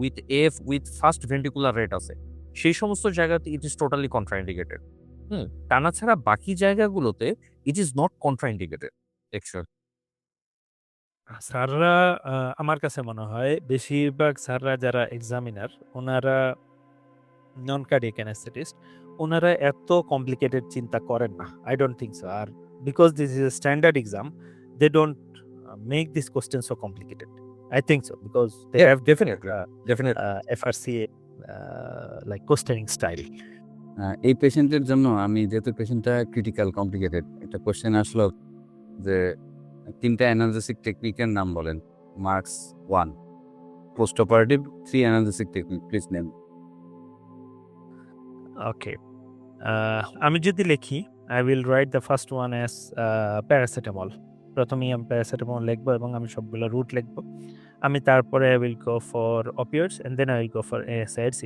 with F with fast ventricular rate আছে। সেই সমস্ত জায়গাতে ইট ইজ টোটালি কন্ট্রাইন্ডিকেটেড। টানা ছাড়া বাকি জায়গাগুলোতে it is not contraindicated actually. স্যাররা আমার কাছে মনে হয় বেশিরভাগ স্যাররা যারা এক্সামিনার ওনারা নন কার্ডিয়াক অ্যানেস্থেটিস্ট ওনারা এত কমপ্লিকেটেড চিন্তা করেন না। I don't think so. আর because this is a standard exam they don't make this question so complicated. I think so because they have definitely FRCA like questioning style. এই পেশেন্টের জন্য আমি যেহেতু পেশেন্টটা ক্রিটিক্যাল কমপ্লিকেটেড একটা কোশ্চেন আসলো যে 3টা অ্যানালজেসিক টেকনিকের নাম বলেন। Marks 1 post operative 3 analgesic technique please name. Okay, আমি যদি লিখি I will write the first one as paracetamol. প্রথমেই আমি প্যারাসিটামল লিখবো এবং আমি সবগুলো রুট লিখবো। আমি তারপরে I will go for opioids and then I will go for NSAIDs।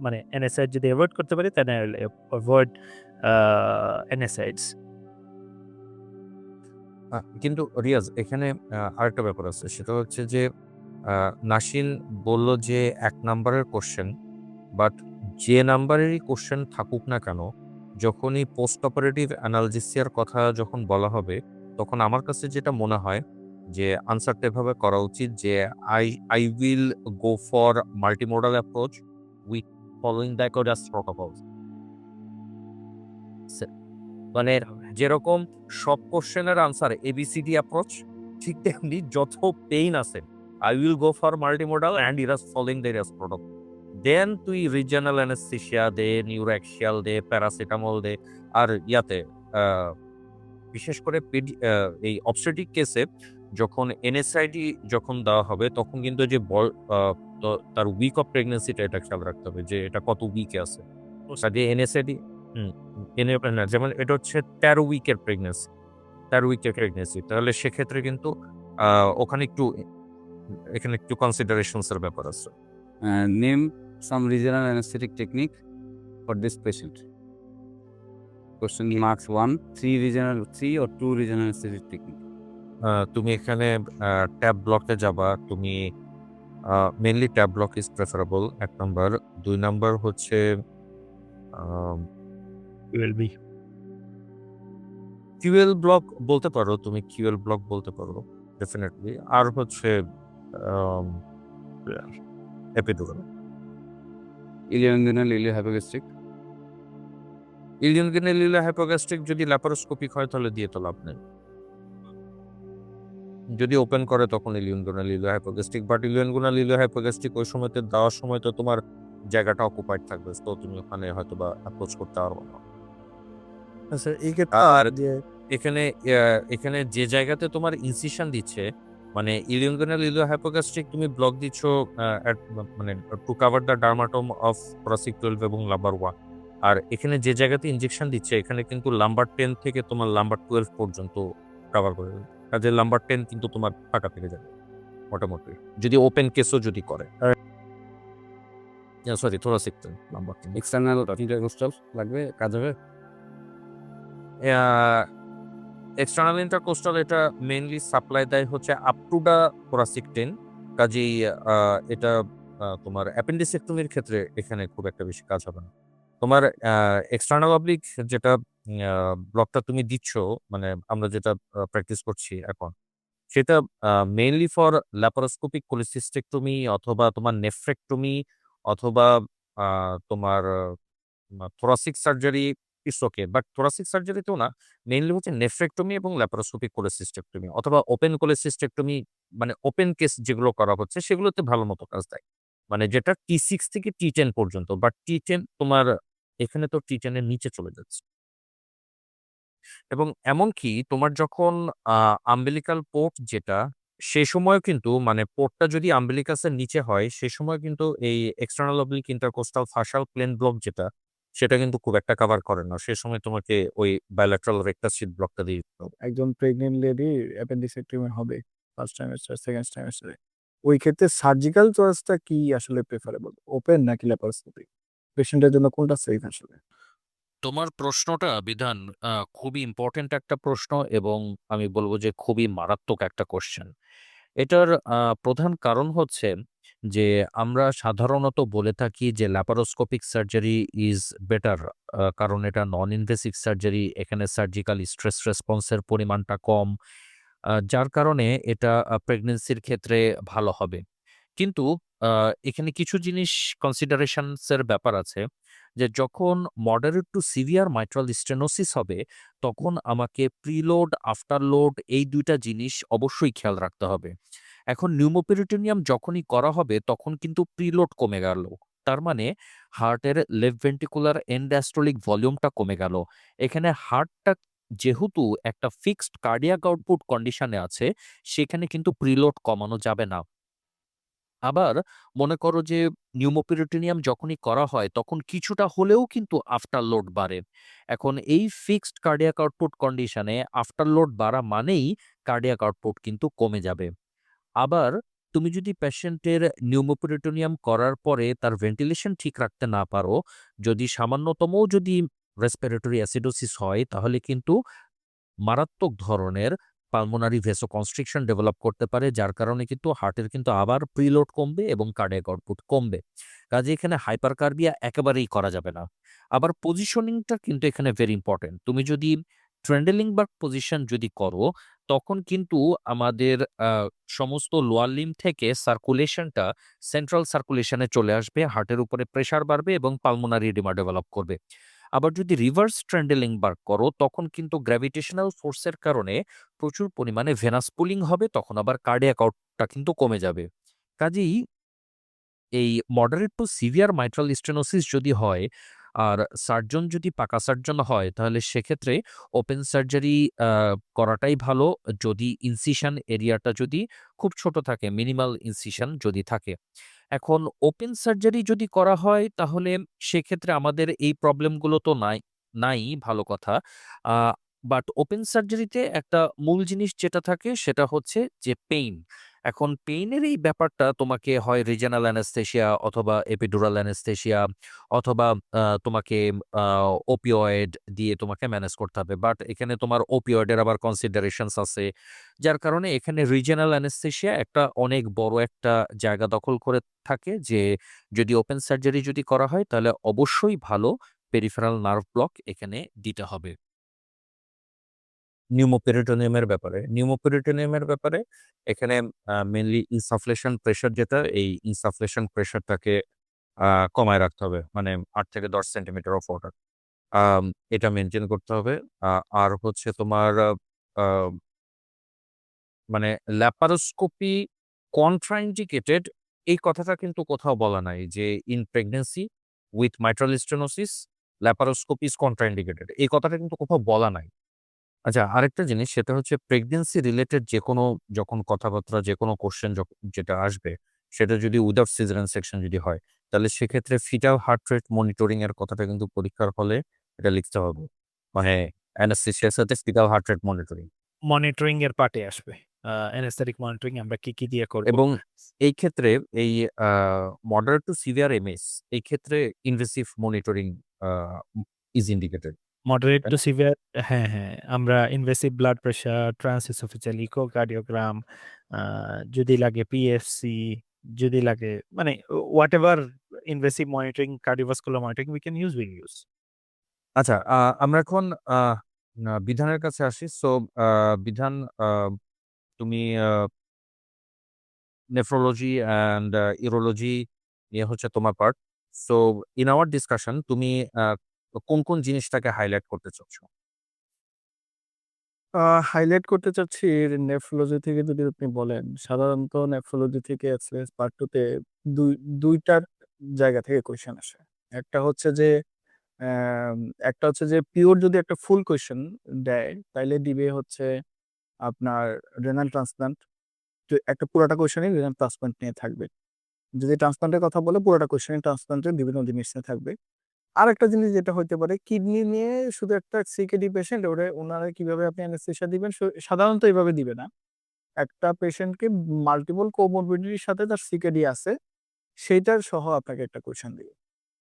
মানে NSAID যদি অ্যাভয়েড করতে পারি then I will avoid NSAIDs। কিন্তু রিয়াজ এখানে আরেকটা ব্যাপার আছে, সেটা হচ্ছে যে নাসিন বলল যে 1 নাম্বারের কোশ্চেন, বাট যে নাম্বারেরই কোশ্চেন থাকুক না কেন যখনই পোস্ট অপারেটিভ অ্যানালজেসিয়ার কথা যখন বলা হবে তখন আমার কাছে যেটা মনে হয় যে আনসারটা এভাবে করা উচিত যে I will go for multimodal approach with following the codas protocols. মানে যেরকম সব কোশ্চেনের আনসার ABCD অ্যাপ্রোচ, ঠিক তেমনি যত পেইন আছে I will go for multimodal and ERAS following the ERAS protocol. Then তুই রিজিওনাল অ্যানেস্থেসিয়া দে, নিউরোঅ্যাক্সিয়াল দে, প্যারাসিটামল দে। আর ইয়াতে বিশেষ করে এই অবস্টেট্রিক কেসে যখন NSAID যখন দেওয়া হবে তখন কিন্তু যে তার উইক অফ প্রেগনেন্সিটা এটা খেয়াল রাখতে হবে যে এটা কত উইকে আছে। কাজে NSAID যেমন এটা হচ্ছে 13 উইকের প্রেগনেন্সি, তাহলে সেক্ষেত্রে কিন্তু ওখানে এখানে একটু কনসিডারেশনসের ব্যাপার আছে। Name some regional anaesthetic technique for this patient. Question marks 1 3 or 2 regional anaesthetic technique. তুমি এখানে ট্যাব ব্লকে যাবা, তুমি mainly tab block is preferable 1 number. 2 number হচ্ছে ULB কিউএল ব্লক বলতে পারো, তুমি কিউএল ব্লক বলতে পারো ডেফিনেটলি। আর হচ্ছে এপিডুরাল। ইলিয়ানজেনাল ইলিওহাইপোগ্যাস্ট্রিক। ইলিয়নগেনাল ইলিওহাইপোগ্যাস্ট্রিক যদি ল্যাপারোস্কোপিক হয় তাহলে দিয়ে তো লাভ নেই। যদি ওপেন করে তখন ইলিয়নগোনাল ইলিওহাইপোগ্যাস্ট্রিক, বাট ইলিয়নগোনাল ইলিওহাইপোগ্যাস্ট্রিক ওই সময় দেওয়ার সময় তো তোমার জায়গাটা অকুপাইড থাকবে, তো তুমি ওখানে হয়তো বা অ্যাপ্রোচ করতে পারবো না। আচ্ছা এই ক্ষেত্রে আর যে এখানে যে জায়গাতে তোমার ইনসিশন দিচ্ছে মানে ইলিয়নগোনাল ইলিওহাইপোগ্যাস্ট্রিক তুমি ব্লক দিচ্ছ মানে to cover the dermatome of thoracic 12 এবং লাম্বার 1। আর এখানে যে জায়গাতে ইনজেকশন দিচ্ছে এখানে কিন্তু লাম্বার 10 থেকে তোমার লাম্বার 12 পর্যন্ত কভার করে দেবে। কাজে লাম্বার 10 কিন্তু তোমার ফাঁকা থেকে যাবে মোটামুটি, যদি ওপেন কেসও যদি করে। Sorry thoracic 12 lumber 10। External intercostal লাগবে, কাজ হবে। এক্সটার্নাল ইন্টারকোস্টাল এটা মেইনলি সাপ্লাই দেয় হচ্ছে আপ টু দা thoracic 10। কাজেই এটা তোমার অ্যাপেন্ডিসেক্টমির ক্ষেত্রে এখানে খুব একটা বেশি কাজ হবে না। তোমার এক্সটার্নাল অবলিক যেটা ব্লকটা তুমি দিচ্ছ, মানে আমরা যেটা প্র্যাকটিস করছি এখন, সেটা মেইনলি ফর ল্যাপারোস্কোপিক কোলিসিস্টেক্টমি অথবা তোমার নেফ্রেক্টমি অথবা তোমার thoracic surgery it's okay, but thoracic সার্জারিতেও না, মেইনলি হচ্ছে নেফ্রেক্টমি এবং ল্যাপারোস্কোপিক কোলিসিস্টেক্টমি অথবা ওপেন কোলিসিস্টেক্টমি, মানে ওপেন কেস যেগুলো করা হচ্ছে সেগুলোতে ভালো মতো কাজ দেয়, মানে যেটা T6 থেকে T10 পর্যন্ত। বাট T10 তোমার এখানে তো T10 এর নিচে চলে যাচ্ছে। এবং এমনকি তোমার যখন আম্বিলিকাল পোর্ট যেটা, সে সময় কিন্তু মানে পোর্টটা যদি আম্বিলিকাসের নিচে হয় সে সময় কিন্তু এই external oblique intercostal fascial plane block যেটা, সেটা কিন্তু খুব একটা কভার করে না। সে সময় তোমাকে ওই বাইল্যাটারাল রেকটাস শিট ব্লকটা দিয়ে দিতে হবে। একজন প্রেগনেন্ট লেডি অ্যাপেন্ডিসেক্টমি হবে ফার্স্ট ট্রাইমেস্টার সেকেন্ড ট্রাইমেস্টারে, ওই ক্ষেত্রে সার্জিক্যাল চয়েসটা কি আসলে প্রেফারেবল, ওপেন নাকি ল্যাপারোস্কোপি? পেশেন্টের জন্য কোনটা সেফ আসলে? তোমার প্রশ্নটা বিধান খুবই ইম্পর্টেন্ট একটা প্রশ্ন এবং আমি বলবো যে খুবই মারাত্মক একটা কোশ্চেন। এটার প্রধান কারণ হচ্ছে যে আমরা সাধারণত বলে থাকি যে ল্যাপারোস্কোপিক সার্জারি ইজ বেটার, কারণ এটা নন ইনভেসিভ সার্জারি, এখানে সার্জিক্যাল স্ট্রেস রেসপন্সের পরিমাণটা কম, যার কারণে এটা প্রেগন্যান্সির ক্ষেত্রে ভালো হবে। কিন্তু এখানে কিছু জিনিস কনসিডারেশনস এর ব্যাপার আছে যে যখন moderate to severe mitral stenosis হবে তখন আমাকে প্রিলোড, আফটার লোড এই ২ টা জিনিস অবশ্যই খেয়াল রাখতে হবে। এখন নিউমোপেরিটোনিয়াম যখনই করা হবে তখন কিন্তু প্রিলোড কমে গেল। তার মানে হার্টের লেফট ভেন্ট্রিকুলার এন্ড ডায়াস্টোলিক ভলিউমটা কমে গেল। এখানে হার্টটা যেহেতু একটা ফিক্সড কার্ডিয়াক আউটপুট কন্ডিশনে আছে, সেখানে কিন্তু প্রিলোড কমানো যাবে না। আবার মনে করো যে নিউমোপেরিটোনিয়াম যখনই করা হয় তখন কিছুটা হলেও কিন্তু আফটার লোড বাড়ে। এখন এই ফিক্সড কার্ডিয়াক আউটপুট কন্ডিশনে আফটার লোড বাড়া মানেই কার্ডিয়াক আউটপুট কিন্তু কমে যাবে। আবার তুমি যদি পেশেন্টের নিউমোপেরিটোনিয়াম করার পরে তার ভেন্টিলেশন ঠিক রাখতে না পারো, যদি সামান্যতমও যদি রেসপিরেটরি অ্যাসিডোসিস হয় তাহলে কিন্তু মারাত্মক ধরনের পালমোনারি ভেসোকনস্ট্রিকশন ডেভেলপ করতে পারে, যার কারণে কিন্তু হার্টের কিন্তু আবার প্রিলোড কমবে এবং কার্ডিয়াক আউটপুট কমবে। কাজে এখানে হাইপারকার্বিয়া একেবারেই করা যাবে না। আবার পজিশনিংটা কিন্তু এখানে ভেরি ইম্পর্টেন্ট। তুমি যদি ট্রেন্ডেলিংবার্গ পজিশন যদি করো তখন কিন্তু আমাদের সমস্ত লোয়ার লিম্ব থেকে সার্কুলেশনটা সেন্ট্রাল সার্কুলেশনে চলে আসবে, হার্টের উপরে প্রেসার বাড়বে এবং পালমোনারি এডিমা ডেভেলপ করবে। আবার যদি রিভার্স ট্রেন্ডেলিংবার্গ করো তখন কিন্তু গ্র্যাভিটেশনাল ফোর্সের কারণে প্রচুর পরিমাণে ভেনাস পুলিং হবে, তখন আবার কার্ডিয়াক আউটটা কিন্তু কমে যাবে। কাজেই এই moderate to severe mitral stenosis যদি হয় আর সার্জন যদি পাকা সার্জন হয় তাহলে সেক্ষেত্রে ওপেন সার্জারি করাটাই ভালো, যদি ইনসিশন এরিয়াটা যদি খুব ছোট থাকে, মিনিমাল ইনসিশন যদি থাকে। এখন ওপেন সার্জারি যদি করা হয় তাহলে সেক্ষেত্রে আমাদের এই প্রবলেমগুলো তো নাই, ভালো কথা। বাট ওপেন সার্জারিতে একটা মূল জিনিস যেটা থাকে সেটা হচ্ছে যে পেইন। এখন পেইনের এই ব্যাপারটা তোমাকে হয় রিজিওনাল অ্যানেস্থেসিয়া অথবা এপিডুরাল অ্যানেস্থেসিয়া অথবা তোমাকে ওপিওয়েড দিয়ে তোমাকে ম্যানেজ করতে হবে। বাট এখানে তোমার ওপিওয়েডের আবার কনসিডারেশনস আছে, যার কারণে এখানে রিজিওনাল অ্যানেস্থেসিয়া একটা অনেক বড় একটা জায়গা দখল করে থাকে, যে যদি ওপেন সার্জারি যদি করা হয় তাহলে অবশ্যই ভালো পেরিফেরাল নার্ভ ব্লক এখানে দিতে হবে। নিউমোপেরিটোনিয়ামের ব্যাপারে এখানে মেইনলি ইনসাফ্লেশন প্রেশার যেটা, এই ইনসাফ্লেশন প্রেশারটাকে কমায় রাখতে হবে। মানে ৮ থেকে ১০ সেন্টিমিটার অফ ওয়াটার এটা মেইনটেইন করতে হবে। আর হচ্ছে তোমার আ মানে ল্যাপারোস্কোপি কন্ট্রাইন্ডিকেটেড এই কথাটা কিন্তু কোথাও বলা নাই যে in pregnancy with mitral stenosis laparoscopy is contraindicated, এই কথাটা কিন্তু কোথাও বলা নাই। আচ্ছা, আরেকটা জিনিস সেটা হচ্ছে প্রেগন্যান্সি রিলেটেড যেকোনো যখন কথাবার্তা যেকোনো কোশ্চেন যেটা আসবে সেটা যদি উইদাউট সিজারিয়ান সেকশন যদি হয় তাহলে সেক্ষেত্রে ফিটাল হার্ট রেট মনিটরিং এর কথাটা কিন্তু পরীক্ষার হলে এটা লিখতে হবে। মানে অ্যানাস্থেসিয়ার সাথে fetal heart rate monitoring. Monitoring এর পার্টে আসবে। অ্যানেস্থেটিক মনিটরিং আমরা কি দিয়ে করব? এবং এই ক্ষেত্রে এই মডারেট টু সিভিয়ার এমএস এই ক্ষেত্রে invasive monitoring is indicated. Moderate to severe, হ্যাঁ। আমরা ইনভেসিভ ব্লাড প্রেশার, ট্রান্সএসোফেজিয়াল ইকোকার্ডিওগ্রাম, যদি লাগে পিএফসি, যদি লাগে মানে whatever invasive monitoring, cardiovascular monitoring we can use. আচ্ছা, আমরা এখন বিধানের কাছে আসি। সো বিধান, তুমি নেফ্রোলজি অ্যান্ড ইউরোলজি নিয়ে হচ্ছে তোমার part. So in our discussion তুমি কোন জিনিসটাকে হাইলাইট করতে চাচ্ছ? হাইলাইট করতে চাচ্ছি নেফ্রোলজি থেকে যদি আপনি বলেন, সাধারণত নেফ্রোলজি থেকে এক্সেলেন্স পার্ট 2 তে ২ টার জায়গা থেকে কোয়েশ্চেন আসে। একটা হচ্ছে যে অ্যাম একটা হচ্ছে যে পিওর যদি একটা ফুল কোয়েশ্চেন দেয়, তাইলে দিবে হচ্ছে আপনার রেনাল ট্রান্সপ্লান্ট। তো একটা পুরাটা কোয়েশ্চেনই রেনাল ট্রান্সপ্লান্ট নিয়ে থাকবে। যদি ট্রান্সপ্লান্টের কথা বলে পুরাটা কোয়েশ্চেনই ট্রান্সপ্লান্টের বিভিন্ন জিনিস নিয়ে থাকবে। আরেকটা জিনিস যেটা হইতে পারে কিডনি নিয়ে শুধু একটা সিকেডি পেশেন্ট উনারা কিভাবে আপনি অ্যানেসথেসিয়া দিবেন সাধারণত এভাবে দিবে না। একটা পেশেন্টকে মাল্টিপল কোমরবিডিটির সাথে তার সিকেডি আছে, সেইটার সহ আপনাকে একটা কোয়েশ্চেন দিবে।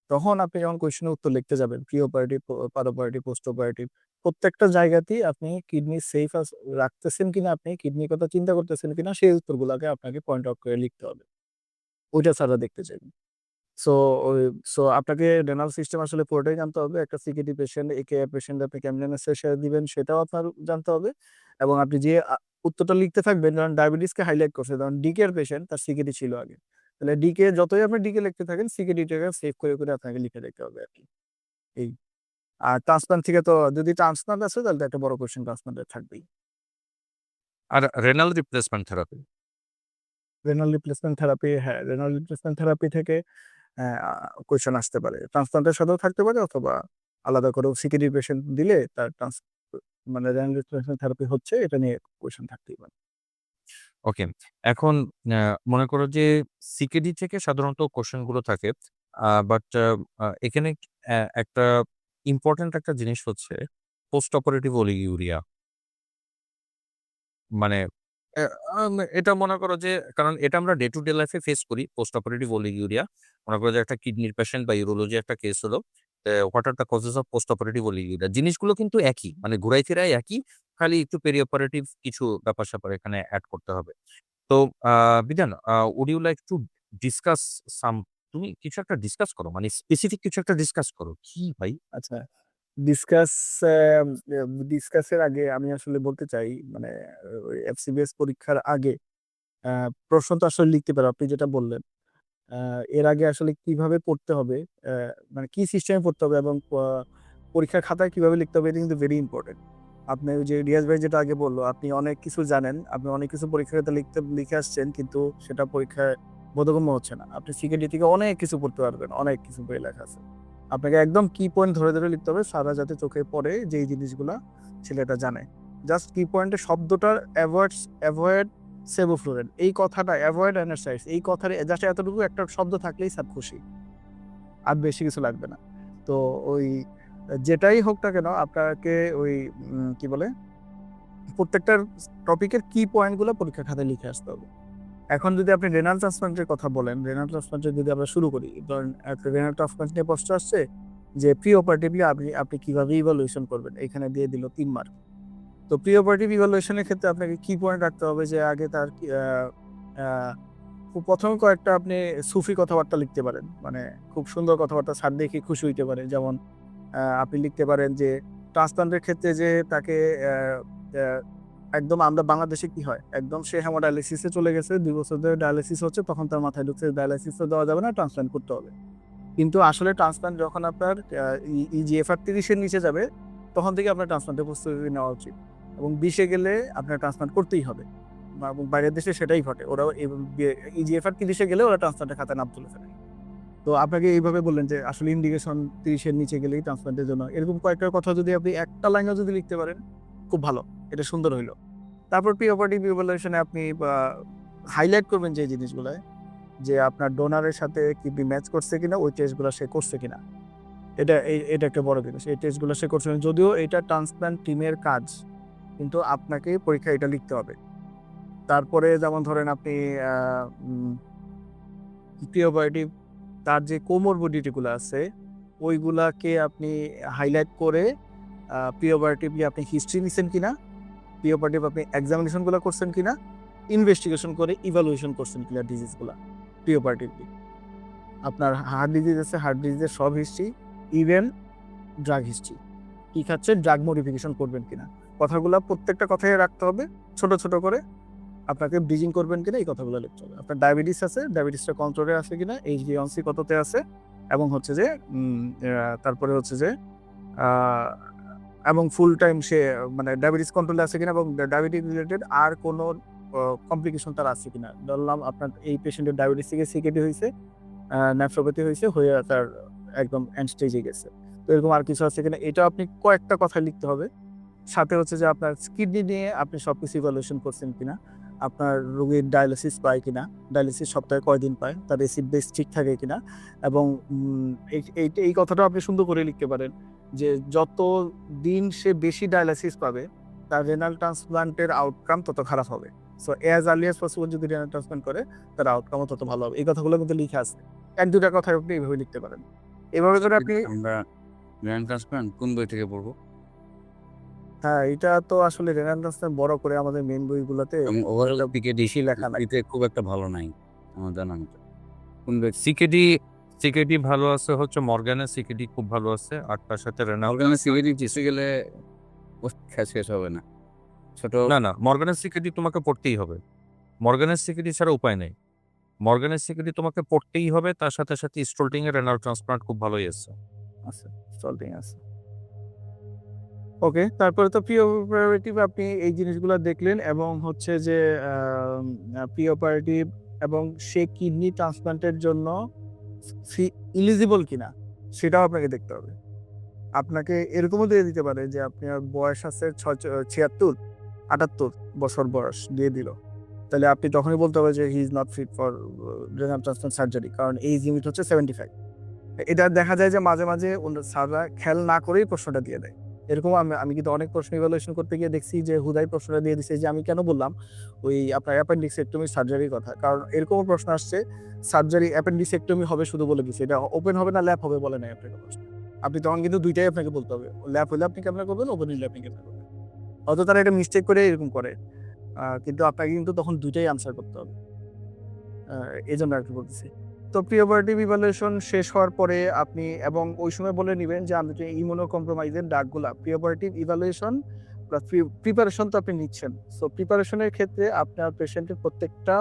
তখন আপনি যখন কোয়েশ্চেনের উত্তর লিখতে যাবেন প্রি অপারেটিভ, পার অপারেটিভ, পোস্ট অপারেটিভ প্রত্যেকটা জায়গাতেই আপনি কিডনি সেফ রাখতেছেন কিনা, আপনি কিডনির কথা চিন্তা করতেছেন কিনা সেই উত্তরগুলাকে আপনাকে পয়েন্ট আউট করে লিখতে হবে। ওইটা স্যাররা দেখতে চাইবে। সো ওই সো আপনাকে রেনাল সিস্টেম আসলে পুরোটাই জানতে হবে। একটা সিকেডি পেশেন্ট, একেআর পেশেন্ট আপনি কেমনে অ্যানেসথেসিয়া দিবেন সেটাও আপনার জানতে হবে। এবং আপনি যে উত্তরটা লিখতে থাকবেন, যেমন ডায়াবেটিসকে হাইলাইট করছে, যেমন ডিকে এর পেশেন্ট তার সিকেডি ছিল আগে। তাহলে ডিকে যতই আপনি ডিকে লিখতে থাকেন সিকেডিটাকে সেভ করে আপনাকে লিখে দেখতে হবে আরকি। এই। আর ট্রান্সপ্লান্ট থেকে তো যদি ট্রান্সপ্লান্ট আছে তাহলে তো একটা বড় কোয়েশ্চেন ট্রান্সপ্লান্টের থাকবেই। আর renal replacement therapy. Renal replacement therapy, হ্যাঁ, রেনাল রিপ্লেসমেন্ট থেরাপি থেকে কোয়েশ্চেন আসতে পারে। ট্রান্সপ্লান্টের সাথেও থাকতে পারে অথবা আলাদা করেও সিকেডি পেশেন্ট দিলে তার মানে রেনাল রিপ্লেসমেন্ট থেরাপি হচ্ছে এটা নিয়ে কোয়েশ্চেন থাকতেই পারে। ওকে। এখন মনে করো যে সিকেডি থেকে সাধারণত কোয়েশ্চেন গুলো থাকে। বাট এখানে একটা ইম্পোর্টেন্ট একটা জিনিস হচ্ছে পোস্ট অপারেটিভ অলিগিউরিয়া। মানে এটা মনে করো যে কারণ এটা আমরা ডে টু ডে লাইফে ফেস করি পোস্ট অপারেটিভ অলিগিউরিয়া। মনে করো যে একটা কিডনির পেশেন্ট বা ইউরোলজি একটা কেস হলো। What are the causes of post operative oliguria? জিনিসগুলো কিন্তু একই, মানে ঘুরাই ফিরাই একই, খালি একটু পেরি অপারেটিভ কিছু ব্যাপার-স্যাপার এখানে এড করতে হবে। তো Bidhan, would you like to discuss some, তুমি কিছু একটা ডিসকাস করো, মানে স্পেসিফিক কিছু একটা ডিসকাস করো। কি ভাই? আচ্ছা, ডিসকাস ডিসকাসের আগে আমি আসলে বলতে চাই মানে ওই এফসিবিএস পরীক্ষার আগে প্রশ্ন তো আসলে লিখতে পারো আপনি যেটা বললেন। এর আগে আসলে কিভাবে পড়তে হবে, মানে কি সিস্টেমে পড়তে হবে এবং পরীক্ষার খাতায় কিভাবে লিখতে হবে এটা কিন্তু ভেরি ইম্পর্টেন্ট। আপনি ওই যে রিয়াজ ভাই যেটা আগে বললো, আপনি অনেক কিছু জানেন, আপনি অনেক কিছু পরীক্ষার খাতায় লিখে আসছেন কিন্তু সেটা পরীক্ষায় বোধগম্য হচ্ছে না। আপনি সিকেডি থেকে অনেক কিছু পড়তে পারবেন, অনেক কিছু বই লেখা আছে। আপনাকে একদম কি পয়েন্ট ধরে লিখতে হবে, সারা যাতে চোখে পড়ে যে এই জিনিসগুলা ছেলেটা জানে। জাস্ট কি পয়েন্টের শব্দটার অ্যাভয়েড সেভোফ্লোরেন, এই কথাটা অ্যাভয়েড অ্যানাসাইডস, এই কথার জাস্ট এতটুকু একটা শব্দ থাকলেই স্যার খুশি, আর বেশি কিছু লাগবে না। তো ওই যেটাই হোক না কেন আপনাকে ওই কি বলে প্রত্যেকটার টপিকের কি পয়েন্টগুলো পরীক্ষার খাতায় লিখে আসতে হবে। এখন যদি আপনি রেনাল ট্রান্সপ্লান্টের কথা বলেন, রেনাল ট্রান্সপ্লান্টের যদি আমরা শুরু করি, ধরেন একটা রেনাল ট্রান্সপ্লান্ট নিয়ে প্রশ্ন আসছে যে প্রি অপারেটিভলি আপনি কিভাবে ইভালুয়েশন করবেন, এখানে দিয়ে দিল 3 মার্ক। তো প্রি অপারেটিভ ইভালুয়েশনের ক্ষেত্রে আপনাকে কি পয়েন্ট রাখতে হবে যে আগে তার প্রথমে কয়েকটা আপনি সুফি কথাবার্তা লিখতে পারেন, মানে খুব সুন্দর কথাবার্তা স্যার দেখে খুশি হইতে পারে। যেমন আপনি লিখতে পারেন যে ট্রান্সপ্লান্টের ক্ষেত্রে যে তাকে একদম আমরা বাংলাদেশে কি হয়, একদম সে হেমোডায়ালিসিসে চলে গেছে, 2 বছর ধরে ডায়ালিসিস হচ্ছে, তখন তার মাথায় ঢুকছে ডায়ালিসিস তো দেওয়া যাবে না, ট্রান্সপ্লান্ট করতে হবে। কিন্তু আসলে ট্রান্সপ্লান্ট যখন আপনার ইজিএফআর 30-এর নিচে যাবে তখন থেকে আপনার ট্রান্সপ্লান্টের প্রস্তুতি নেওয়া উচিত, এবং 20-এ গেলে আপনার ট্রান্সপ্লান্ট করতেই হবে। এবং বাইরের দেশে সেটাই ঘটে, ওরা ইজিএফআর 30-এ গেলে ওরা ট্রান্সপ্লান্টের খাতায় নাম তুলে ফেলে। তো আপনাকে এইভাবে বললেন যে আসলে ইন্ডিকেশন 30-এর নিচে গেলেই ট্রান্সপ্লান্টের জন্য, এরকম কয়েকটা কথা যদি আপনি একটা লাইনও যদি লিখতে পারেন খুব ভালো, এটা সুন্দর হইলো। তারপর প্রি অপারেটিভ ইভালুয়েশনে আপনি হাইলাইট করবেন যে জিনিসগুলো, যে আপনার ডোনারের সাথে কিডনি ম্যাচ করছে কিনা, ওই টেস্টগুলো সে করছে কিনা। এটা একটা বড় জিনিস, এই টেস্টগুলো সে করছে, যদিও এটা ট্রান্সপ্লান্ট টিমের কাজ, কিন্তু আপনাকে পরীক্ষা এটা লিখতে হবে। তারপরে যেমন ধরেন আপনি প্রি অপারেটিভ তার যে কোমরবিডিটিগুলো আছে ওইগুলাকে আপনি হাইলাইট করে প্রি অপারেটিভলি আপনি হিস্ট্রি নিছেন কিনা, প্রি অপারেটিভ আপনি এক্সামিনেশনগুলো করছেন কিনা, ইনভেস্টিগেশন করে ইভালুয়েশন করছেন কিনা ডিজিজগুলো প্রি অপারেটিভলি। আপনার হার্ট ডিজিজ আছে, হার্ট ডিজিজের সব হিস্ট্রি, ইভেন ড্রাগ হিস্ট্রি, কী খাচ্ছে, ড্রাগ মডিফিকেশন করবেন কিনা, কথাগুলো প্রত্যেকটা কথাই রাখতে হবে ছোট ছোট করে। আপনাকে ব্রিজিং করবেন কিনা এই কথাগুলো লিখতে হবে। আপনার ডায়াবেটিস আছে, ডায়াবেটিসটা কন্ট্রোলে আছে কিনা, HbA1c কততে আছে, এবং হচ্ছে যে তারপরে হচ্ছে যে এবং ফুল টাইম সে মানে ডায়াবেটিস কন্ট্রোলে আছে কিনা, এবং ডায়াবেটিস রিলেটেড আর কোনো কমপ্লিকেশন তার আছে কিনা। ধরলাম আপনার এই পেশেন্টের ডায়াবেটিস থেকে সিকেডি হয়েছে, নেফ্রোপ্যাথি হয়েছে, হয়ে তার একদম এন্ড স্টেজে গেছে, তো এরকম আর কিছু আছে কিনা, এটা আপনি কয়েকটা কথা লিখতে হবে। সাথে হচ্ছে যে আপনার কিডনি নিয়ে আপনি সবকিছু ইভালুয়েশন করছেন কিনা, আপনার রোগীর ডায়ালিসিস পায় কিনা, ডায়ালিসিস সপ্তাহে কয়দিন পায়, তার রেসিপ বেস ঠিক থাকে কিনা, এবং এই কথাটা আপনি সুন্দর করে লিখতে পারেন যে যত দিন সে বেশি ডায়ালিসিস পাবে তার রেনাল ট্রান্সপ্লান্টের আউটকাম তত খারাপ হবে। So as early as possible যদি রেনাল ট্রান্সপ্লান্ট করে তার আউটকামও তত ভালো হবে। এই কথাগুলো কিন্তু লিখে আছে, 1-2টা কথা আপনি এইভাবে লিখতে পারেন। এভাবে করে আপনি আমরা রেনাল ট্রান্সপ্লান্ট কোন বই থেকে পড়বো? হ্যাঁ, এটা তো আসলে রেনাল ট্রান্সপ্লান্ট বড় করে আমাদের মেইন বইগুলোতে এবং ওভারঅল দিকে বেশি লেখা নাই। দিতে খুব একটা ভালো নাই আমার জানা মতো। কোন বই? সিকেডি ভালো আছে হচ্ছে মর্গানের সিকেডি খুব ভালো আছে, আর তার সাথে রেনাল অর্গানাইজ সিভিটি জিসে গেলে শেষ হবে না। ছোট না মর্গানের সিকিউরিটি তোমাকে পড়তেই হবে। মর্গানের সিকিউরিটি ছাড়া উপায় নেই। মর্গানের সিকিউরিটি তোমাকে পড়তেই হবে, তার সাথে সাথে স্টোল্টিং এর রেনাল ট্রান্সপ্লান্ট খুব ভালোই এসছে। আছে, সলভিং আছে। ওকে, তারপরে তো প্রি অপারেটিভ আপনি এই জিনিসগুলো দেখলেন এবং হচ্ছে যে প্রি অপারেটিভ এবং সে কিডনি ট্রান্সপ্লান্টের জন্য ইলিজিবল কিনা সেটাও আপনাকে দেখতে হবে। আপনাকে এরকমও দিয়ে দিতে পারে যে আপনার বয়স আছে 76, 78 বছর বয়স দিয়ে দিল, তাহলে আপনি তখনই বলতে হবে যে he is not fit for renal transplant surgery, কারণ এই লিমিট হচ্ছে 75। এটা দেখা যায় যে মাঝে মাঝে স্যাররা খেয়াল না করেই প্রশ্নটা দিয়ে দেয়। এরকম আমি কিন্তু অনেক প্রশ্ন ইভালুয়েশন করতে গিয়ে দেখছি যে হুদাই প্রশ্নটা দিয়ে দিচ্ছে যে আমি কেন বললাম ওই আপনার অ্যাপেন্ডিক্সেক্টমি সার্জারির কথা, কারণ এরকমও প্রশ্ন আসছে সার্জারি অ্যাপেন্ডিক্সেক্টমি হবে শুধু বলে দিচ্ছে, এটা ওপেন হবে না ল্যাপ হবে বলে নাই আপনাকে প্রশ্ন। আপনি তখন কিন্তু দুইটাই আপনাকে বলতে হবে, ল্যাপ হলে আপনি কেমন করবেন, ওপেন হলে আপনি কেমন করবেন। হয়তো তারা এটা মিস্টেক করে এরকম করে, কিন্তু আপনাকে কিন্তু তখন দুইটাই আনসার করতে হবে। এই জন্য আর কি বলতেছি। তো প্রি অপারেটিভ ইভালুয়েশন শেষ হওয়ার পরে আপনি এবং ওই সময় বলে নেবেন যে আমি যে ইমিউনো কম্প্রোমাইজের ডাকগুলা pre operative evaluation plus preparation তো আপনি নিচ্ছেন। সো প্রিপারেশনের ক্ষেত্রে আপনার পেশেন্টের প্রত্যেকটা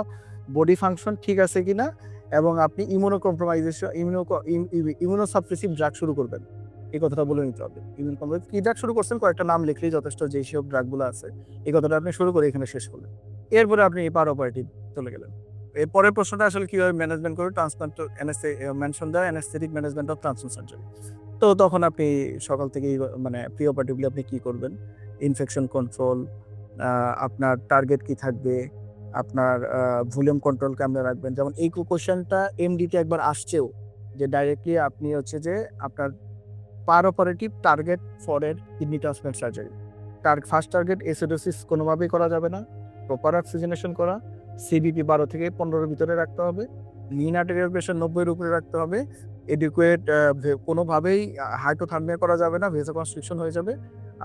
বডি ফাংশন ঠিক আছে কিনা এবং আপনি immuno compromisation immuno suppressive drug শুরু করবেন, এই কথাটা বলে নিতে হবে। ইমিউনো কম্প্রোমাইজ কি ড্রাগ শুরু করছেন কয়েকটা নাম লিখলেই যথেষ্ট, যেই সব ড্রাগগুলো আছে এই কথাটা আপনি শুরু করে এখানে শেষ করলেন। এরপরে আপনি পার অপারেটিভ চলে গেলেন। এরপরের প্রশ্নটা আসলে কিভাবে ম্যানেজমেন্ট করে ট্রান্সপ্লান্ট মেনশন দেয় anaesthetic management of transplant surgery. তো তখন আপনি সকাল থেকেই মানে প্রি অপারেটিভলি আপনি কি করবেন, ইনফেকশন কন্ট্রোল, আপনার টার্গেট কি থাকবে, আপনার ভলিউম কন্ট্রোল কেমনে রাখবেন। যেমন এই কোশ্চেনটা এমডিতে একবার আসছেও যে ডাইরেক্টলি আপনি হচ্ছে যে আপনার পার অপারেটিভ টার্গেট ফর এর kidney transplant surgery. First target acidosis কোনোভাবেই করা যাবে না, প্রপার অক্সিজেনেশন করা, সিবিপি 12 থেকে 15 ভিতরে রাখতে হবে, লিন আর্টেরিয়াল প্রেশার 90 এর উপরে রাখতে হবে, এডিকুয়েট কোনোভাবেই হাইপোথার্মিয়া করা যাবে না, ভেসোকনস্ট্রিকশন হয়ে যাবে,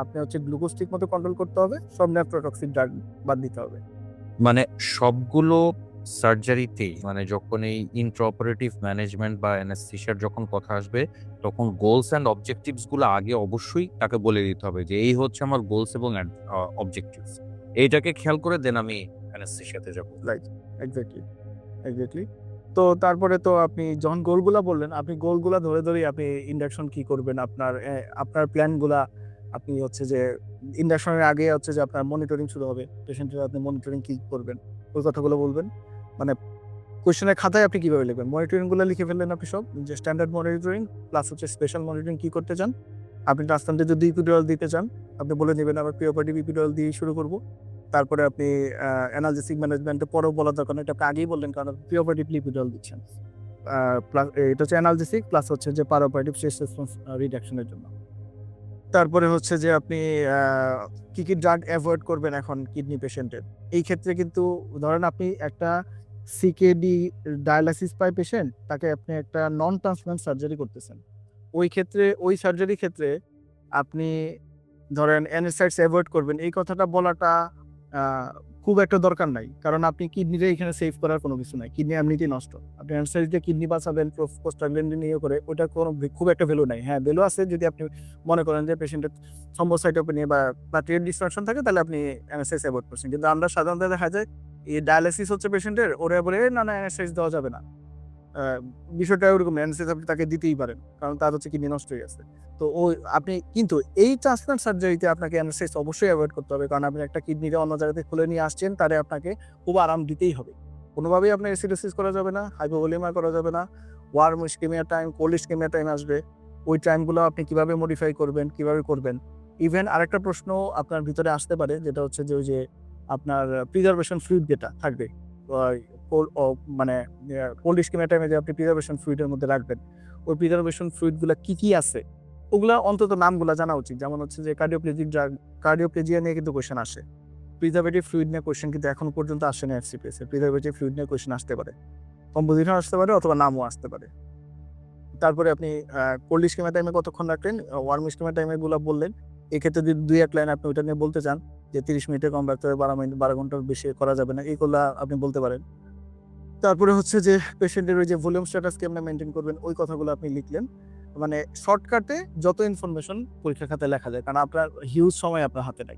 আপনি হচ্ছে গ্লুকোজ ঠিক মতো কন্ট্রোল করতে হবে, সব নেফ্রোটক্সিক ড্রাগ বাদ দিতে হবে। মানে সবগুলো সার্জারিতেই মানে যখন এই ইন্ট্রাঅপারেটিভ ম্যানেজমেন্ট বা অ্যানেস্থেসিয়ার যখন কথা আসবে তখন গোলস অ্যান্ড অবজেক্টিভস গুলো আগে অবশ্যই তাকে বলে দিতে হবে যে এই হচ্ছে আমার গোলস এবং অবজেক্টিভস, এইটাকে খেয়াল করে দেন আমি অ্যানেস্থেসিয়াতে যাব। এক্স্যাক্টলি। তো তারপরে তো আপনি যখন গোলগুলা বললেন, আপনি গোলগুলা ধরে ধরেই আপনি ইন্ডাকশন কি করবেন, আপনার প্ল্যানগুলা আপনি হচ্ছে যে ইন্ডাকশনের আগে হচ্ছে যে আপনার মনিটরিং শুরু হবে, পেশেন্টের আপনি মনিটরিং কি করবেন ওই কথাগুলো বলবেন। মানে কোশ্চেনের খাতায় আপনি কিভাবে লিখবেন, মনিটরিংগুলো লিখে ফেললেন আপনি সব, যে স্ট্যান্ডার্ড মনিটরিং প্লাস হচ্ছে স্পেশাল মনিটরিং কি করতে চান। আপনি ট্রান্সপ্লান্টে যদি ইপিডুরাল দিতে চান আপনি বলে নেবেন আবার প্রি অপারেটিভ ইপিডুরাল দিয়ে শুরু করব। তারপরে আপনি অ্যানালজেসিক ম্যানেজমেন্টে পরেও বলা দরকার না, এটা আপনি আগেই বললেন কারণ প্রি অপারেটিভ ইপিডুরাল দিচ্ছেন। প্লাস এটা হচ্ছে অ্যানালজেসিক প্লাস হচ্ছে যে পার অপারেটিভ স্ট্রেস রেসপন্স রিডাকশনের জন্য। তারপরে হচ্ছে যে আপনি কি কি ড্রাগ অ্যাভয়েড করবেন এখন কিডনি পেশেন্টের। এই ক্ষেত্রে কিন্তু ধরেন আপনি একটা সিকেডি ডায়ালাইসিস পাই পেশেন্ট, তাকে আপনি একটা নন ট্রান্সপ্লান্ট সার্জারি করতেছেন, ওই ক্ষেত্রে ওই সার্জারির ক্ষেত্রে আপনি ধরেন অ্যানেসাইডস অ্যাভয়েড করবেন, এই কথাটা বলাটা খুব একটা দরকার নাই, কারণ আপনি কিডনিটা এখানে সেভ করার কোনো কিছু নাই, কিডনি এমনিতেই নষ্ট। আপনি অ্যানেসাইড দিয়ে কিডনি বাঁচাবেন প্রোস্টাগ্ল্যান্ডিন নিয়ে করে, ওটা কোনো খুব একটা ভ্যালু নাই। হ্যাঁ ভ্যালু আছে যদি আপনি মনে করেন যে পেশেন্টের থ্রম্বোসাইটোপেনিয়া বা ট্রিয়েড ডিসফাংশন থাকে, তাহলে আপনি অ্যানেসাইডস অ্যাভয়েড করছেন। কিন্তু আমরা সাধারণত দেখা যায় এই ডায়ালাইসিস হচ্ছে পেশেন্টের, ওরা বলে না অ্যানেসাইডস দেওয়া যাবে না। বিষয়টা ওরকম, অ্যানেসথেসিস আপনি তাকে দিতেই পারেন কারণ তার হচ্ছে কিডনি নষ্ট হয়ে গেছে। তো আপনি কিন্তু এই ট্রান্সপ্লান্ট সার্জারিতে আপনাকে অ্যানেসথেসিস অবশ্যই অ্যাভয়েড করতে হবে, কারণ আপনি একটা কিডনিটা অন্য জায়গাতে খুলে নিয়ে আসছেন, তারে আপনাকে খুব আরাম দিতেই হবে। কোনোভাবেই আপনার অ্যাসিডোসিস করা যাবে না, হাইপোভলিউমিয়া করা যাবে না, warm ischaemia time, cold ischaemia time আসবে, ওই টাইমগুলো আপনি কিভাবে মডিফাই করবেন, কিভাবে করবেন। ইভেন আরেকটা প্রশ্ন আপনার ভিতরে আসতে পারে যেটা হচ্ছে যে ওই যে আপনার প্রিজার্ভেশন ফ্লুইড যেটা থাকবে, মানে কোল্ড ইসকেমিয়া টাইমে যে আপনি প্রিজার্ভেশন ফ্লুইডের মধ্যে রাখবেন, ওই প্রিজার্ভেশন ফ্লুইডগুলো কি আছে ওগুলা অন্তত নামগুলা জানা উচিত। যেমন হচ্ছে যে কার্ডিওপ্লেজিয়া নিয়ে কিন্তু কোয়েশ্চেন আসে, প্রিজার্ভেটিভ ফ্লুইড নিয়ে কোয়েশ্চেন কিন্তু এখন পর্যন্ত আসে না এফসিপিএস এ। প্রিজার্ভেটিভ ফ্লুইড নিয়ে কোয়েশ্চেন আসতে পারে, কম্পোজিশন আসতে পারে অথবা নামও আসতে পারে। তারপরে আপনি কোল্ড ইসকেমিয়া টাইমে কতক্ষণ রাখলেন, ওয়ার্ম ইসকেমিয়া টাইমে গুলো বললেন। এক্ষেত্রে যদি 2-1 লাইন আপনি ওইটা নিয়ে বলতে চান যে 30 মিনিটে কম রাখতে হবে, 12 ঘন্টার বেশি করা যাবে না, এইগুলা আপনি বলতে পারেন। তারপরে হচ্ছে যে পেশেন্টের ওই যে ভলিউম স্ট্যাটাস কেমনে মেনটেন করবেন ওই কথাগুলো আপনি লিখলেন। মানে শর্টকাটে যত ইনফরমেশন পরীক্ষা খাতায় লেখা যায়, কারণ আপনার হিউজ সময় আপনার হাতে নাই।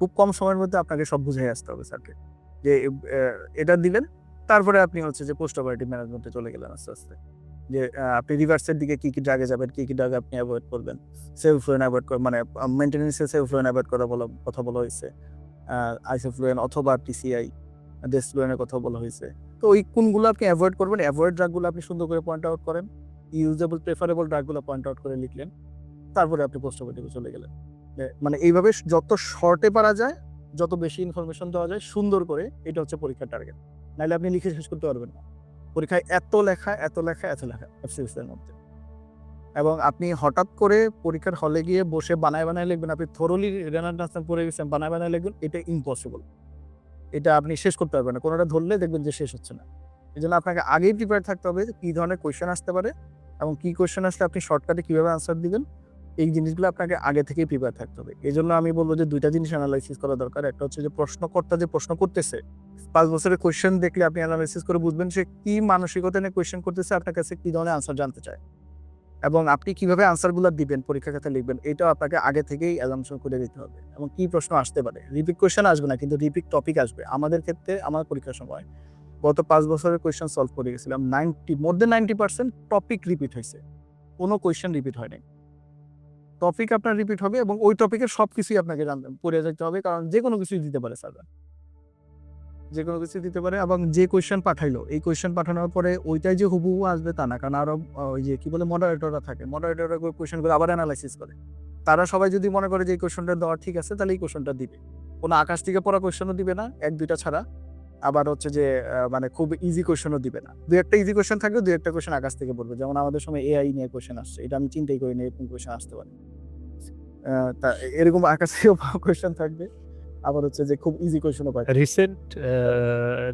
খুব কম সময়ের মধ্যে আপনাকে সব বুঝাই আসতে হবে স্যারকে যে এটা দিলেন, তারপরে আপনি হচ্ছে যে পোস্ট অপারেটিভ ম্যানেজমেন্টে চলে গেলেন আস্তে আস্তে, যে আপনি রিভার্সের দিকে কি কি ড্রাগে যাবেন, কি কি ড্রাগ আপনি অ্যাভয়েড করবেন, সেফ্লুয়েন অ্যাভয়েড করে মানে মেনটেন্যান্সে সেফ্লুয়েন অ্যাভয়েড কথা বলা হয়েছে, আইসোফ্লুয়েন অথবা টিসিআই ডেসফ্লুয়েনের কথা বলা হয়েছে। তো ওই কোনগুলো আপনি অ্যাভয়েড করবেন, অ্যাভয়েড ড্রাগগুলো আপনি সুন্দর করে পয়েন্ট আউট করেন, ইউজেবল প্রেফারেবল ড্রাগগুলো পয়েন্ট আউট করে লিখলেন, তারপরে আপনি পোস্ট অপারেটিভে চলে গেলেন। মানে এইভাবে যত শর্টে পারা যায়, যত বেশি ইনফরমেশন দেওয়া যায় সুন্দর করে, এটা হচ্ছে পরীক্ষার টার্গেট। নাহলে আপনি লিখে শেষ করতে পারবেন না। পরীক্ষায় এত লেখা এফসিএসের মধ্যে, এবং আপনি হঠাৎ করে পরীক্ষার হলে গিয়ে বসে বানায় লিখবেন, আপনি থরলি রেনারেন্স পড়ে গেছেন বানায় লিখবেন, এটা ইম্পসিবল। এটা আপনি শেষ করতে পারবেন না, কোনোটা ধরলে দেখবেন যে শেষ হচ্ছে না। এই জন্য আপনাকে আগেই প্রিপেয়ার থাকতে হবে কি ধরনের কোয়েশ্চেন আসতে পারে এবং কি কোয়েশ্চেন আসলে আপনি শর্টকাটে কীভাবে আনসার দিবেন, এই জিনিসগুলো আপনাকে আগে থেকেই প্রিপেয়ার থাকতে হবে। এই জন্য আমি বলবো যে দুইটা জিনিস অ্যানালাইসিস করা দরকার। একটা হচ্ছে যে প্রশ্নকর্তা যে প্রশ্ন করতেছে, 5 বছরের কোয়েশ্চেন দেখলে আপনি অ্যানালাইসিস করে বুঝবেন সে কি মানসিকতা নিয়ে কোয়েশ্চেন করতেছে, আপনার কাছে কি ধরনের আনসার জানতে চায় এবং আপনি কিভাবে আনসারগুলো দিবেন, পরীক্ষার খাতায় লিখবেন, এটাও আপনাকে আগে থেকেই অ্যাজাম্পশন করে দিতে হবে। এবং কি প্রশ্ন আসতে পারে, রিপিট কোয়েশ্চেন আসবে না, কিন্তু রিপিট টপিক আসবে। আমাদের ক্ষেত্রে আমার পরীক্ষার সময় গত 5 বছরের কোয়েশ্চেন সলভ করে গেছিলাম, মোর দেন 90% টপিক রিপিট হয়েছে, কোনো কোয়েশ্চেন রিপিট হয় নাই। টপিক আপনার রিপিট হবে এবং ওই টপিকের সবকিছুই আপনাকে পড়ে যেতে হবে, কারণ যে কোনো কিছুই দিতে পারে স্যাররা, যে কোনো কিছু দিতে পারে। এবং যে কোয়েশ্চেন পাঠাইলো, এই কোয়েশ্চেন পাঠানোর পরে ওইটাই যে হুবহু আসবে তা না, কারণ আরো ওই যে কি বলে মডারেটররা থাকে, মডারেটররা কোয়েশ্চেনগুলো আবার অ্যানালাইসিস করে। তারা সবাই যদি মনে করে যে এই কোয়েশ্চেনটা দেওয়া ঠিক আছে, তাহলে এই কোয়েশ্চেনটা দিবে। কোনো আকাশ থেকে পড়া কোয়েশ্চেনও দিবে না, 1-2টা ছাড়া। আবার হচ্ছে যে মানে খুব ইজি কোয়েশ্চেনও দিবে না, 2-একটা ইজি কোয়েশ্চেন থাকবে, 2-একটা কোয়েশ্চেন আকাশ থেকে পড়বে। যেমন আমাদের সময় এআই নিয়ে কোয়েশ্চেন আসছে, এটা আমি চিন্তাই করিনি এরকম কোয়েশ্চেন আসতে পারে। তা এরকম আকাশ থেকেও কোয়েশ্চেন থাকবে, আবার হচ্ছে যে খুব ইজি কোয়েশ্চেনও পায়।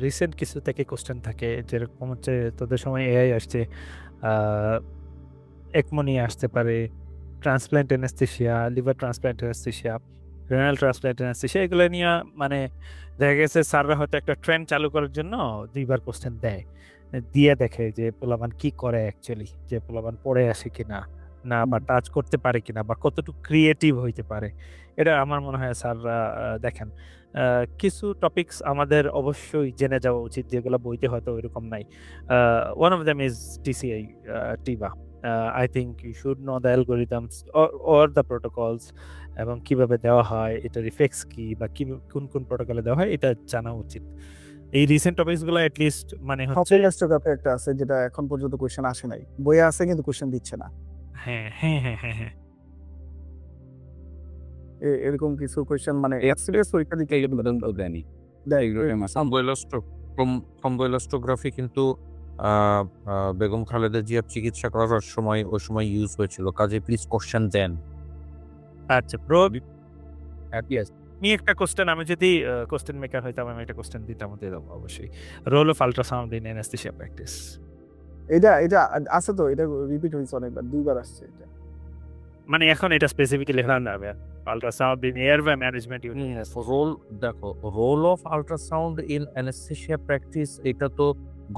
রিসেন্ট কিছু থেকে কোশ্চেন থাকে, যেরকম হচ্ছে তোদের সময় এআই আসছে, একমো নিয়ে আসতে পারে, transplant anaesthesia, liver transplant anaesthesia, renal transplant anaesthesia, এগুলো নিয়ে মানে দেখা গেছে স্যাররা হয়তো একটা ট্রেন্ড চালু করার জন্য 2বার কোশ্চেন দেয়, দিয়ে দেখে যে পোলাপান কি করে অ্যাকচুয়ালি, যে পোলাপান পড়ে আসে কিনা না, বা টাচ করতে পারে কিনা, বা কতটুকু ক্রিয়েটিভ হইতে পারে। এটা আমার মনে হয় স্যাররা দেখেন। কিছু টপিকস আমাদের অবশ্যই জেনে যাওয়া উচিত, যেগুলো বইতে হয়তো ওইরকম নাই। One of them is TCI, টিবা। I think you should know the algorithms or the protocols, এবং কিভাবে দেওয়া হয়, এটার ইফেক্টস কি, বা কোন প্রোটোকলে দেওয়া হয়, এটা জানা উচিত। এই রিসেন্ট টপিকস গুলো অ্যাটলিস্ট মানে হচ্ছে হচ্ছে একটা আছে যেটা এখন পর্যন্ত কোয়েশ্চেন আসে নাই, বইয়ে আছে কিন্তু কোয়েশ্চেন দিচ্ছে না। হ্যাঁ। এরকম কিছু কোয়েশ্চেন মানে সিরিয়াস পরীক্ষা দিতে দেয়নি। থ্রম্বোইলাস্টোগ্রাফি কিন্তু বেগম খালেদা জিয়ার চিকিৎসা করার সময় ওই সময় ইউজ হয়েছিল, কাজে প্লিজ কোশ্চেন দেন। আচ্ছা ব্রো, আমি একটা কোশ্চেন, আমি যদি কোশ্চেন মেকার হইতাম, আমি একটা কোশ্চেন দিতাম, দিয়ে দেবো অবশ্যই। Role of ultrasound in anaesthesia practice. এটা আছে তো, এটা রিপিট হয়েছে অনেকবার, 2বার আসছে এটা। মানে এখন এটা স্পেসিফিকলি লেখা না হবে, ultrasound in airway management unit. Role of ultrasound in anaesthesia practice, এটা তো